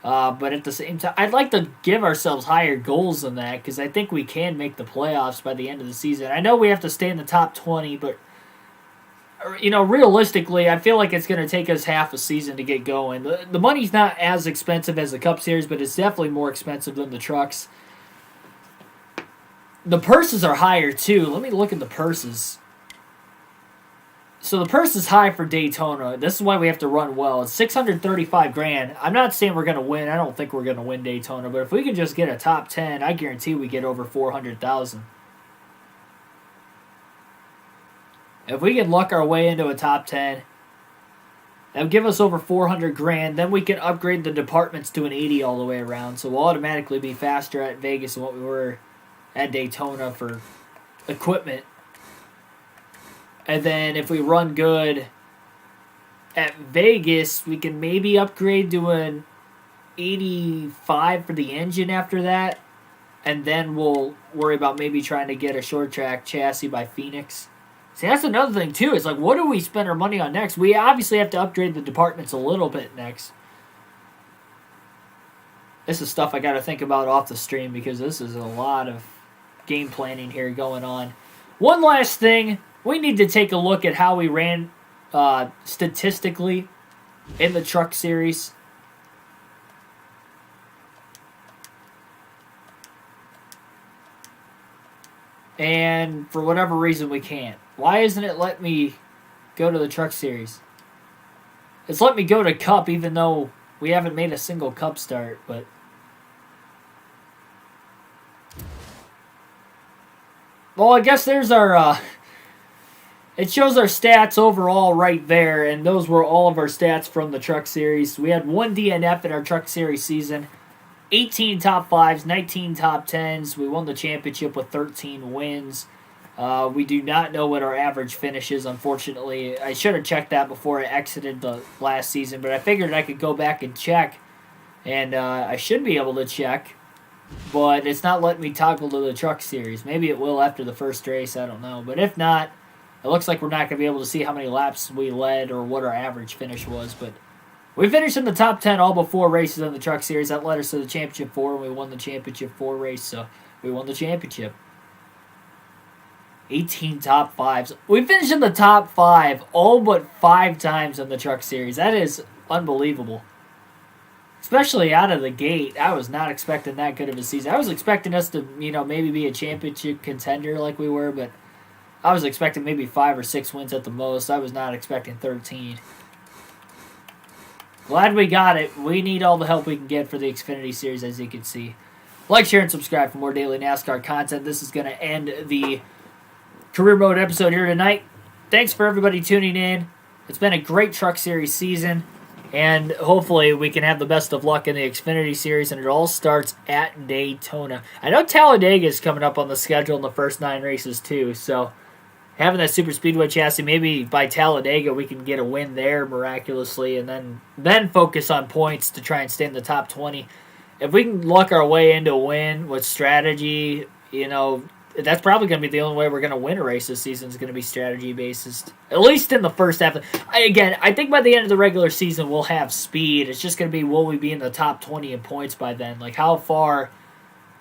A: But at the same time, I'd like to give ourselves higher goals than that because I think we can make the playoffs by the end of the season. I know we have to stay in the top 20, but realistically, I feel like it's going to take us half a season to get going. The money's not as expensive as the Cup Series, but it's definitely more expensive than the trucks. The purses are higher too. Let me look at the purses. So the purse is high for Daytona. This is why we have to run well. It's $635,000. I'm not saying we're going to win. I don't think we're going to win Daytona. But if we can just get a top 10, I guarantee we get over $400,000. If we can luck our way into a top 10, that'll give us over $400,000. Then we can upgrade the departments to an 80 all the way around. So we'll automatically be faster at Vegas than what we were at Daytona for equipment. And then if we run good at Vegas, we can maybe upgrade to an 85 for the engine after that. And then we'll worry about maybe trying to get a short track chassis by Phoenix. See, that's another thing, too. It's like, what do we spend our money on next? We obviously have to upgrade the departments a little bit next. This is stuff I got to think about off the stream because this is a lot of game planning here going on. One last thing. We need to take a look at how we ran statistically in the Truck Series. And for whatever reason, we can't. Why isn't it letting me go to the Truck Series? It's let me go to Cup even though we haven't made a single Cup start, but well, I guess there's our it shows our stats overall right there, and those were all of our stats from the Truck Series. We had 1 DNF in our Truck Series season, 18 top 5s, 19 top 10s. We won the championship with 13 wins. We do not know what our average finish is, unfortunately. I should have checked that before I exited the last season, but I figured I could go back and check, and I should be able to check, but it's not letting me toggle to the Truck Series. Maybe it will after the first race, I don't know. But if not, it looks like we're not going to be able to see how many laps we led or what our average finish was, but we finished in the top 10 all but 4 races in the Truck Series. That led us to the Championship 4, and we won the Championship 4 race, so we won the championship. 18 top 5s. We finished in the top 5 all but 5 times in the Truck Series. That is unbelievable. Especially out of the gate. I was not expecting that good of a season. I was expecting us to, maybe be a championship contender like we were, but I was expecting maybe 5 or 6 wins at the most. I was not expecting 13. Glad we got it. We need all the help we can get for the Xfinity Series, as you can see. Like, share, and subscribe for more daily NASCAR content. This is going to end the career mode episode here tonight. Thanks for everybody tuning in. It's been a great Truck Series season, and hopefully we can have the best of luck in the Xfinity Series, and it all starts at Daytona. I know Talladega is coming up on the schedule in the first 9 races too, so having that super speedway chassis, maybe by Talladega we can get a win there miraculously, and then focus on points to try and stay in the top 20. If we can luck our way into a win with strategy, that's probably going to be the only way we're going to win a race this season is going to be strategy based, at least in the first half. I think by the end of the regular season we'll have speed. It's just going to be, will we be in the top 20 in points by then? Like, how far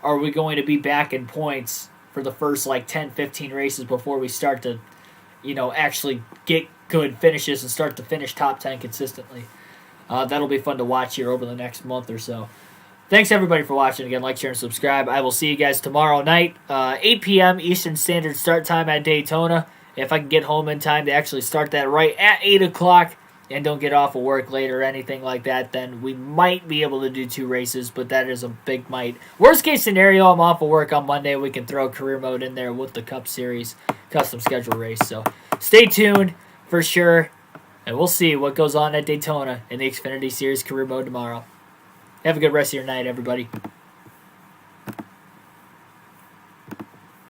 A: are we going to be back in points for the first 10, 15 races before we start to, actually get good finishes and start to finish top 10 consistently? That'll be fun to watch here over the next month or so. Thanks, everybody, for watching. Again, like, share, and subscribe. I will see you guys tomorrow night, 8 p.m. Eastern Standard start time at Daytona. If I can get home in time to actually start that right at 8 o'clock and don't get off of work late or anything like that, then we might be able to do 2 races, but that is a big might. Worst case scenario, I'm off of work on Monday. We can throw career mode in there with the Cup Series custom schedule race. So stay tuned for sure, and we'll see what goes on at Daytona in the Xfinity Series career mode tomorrow. Have a good rest of your night, everybody.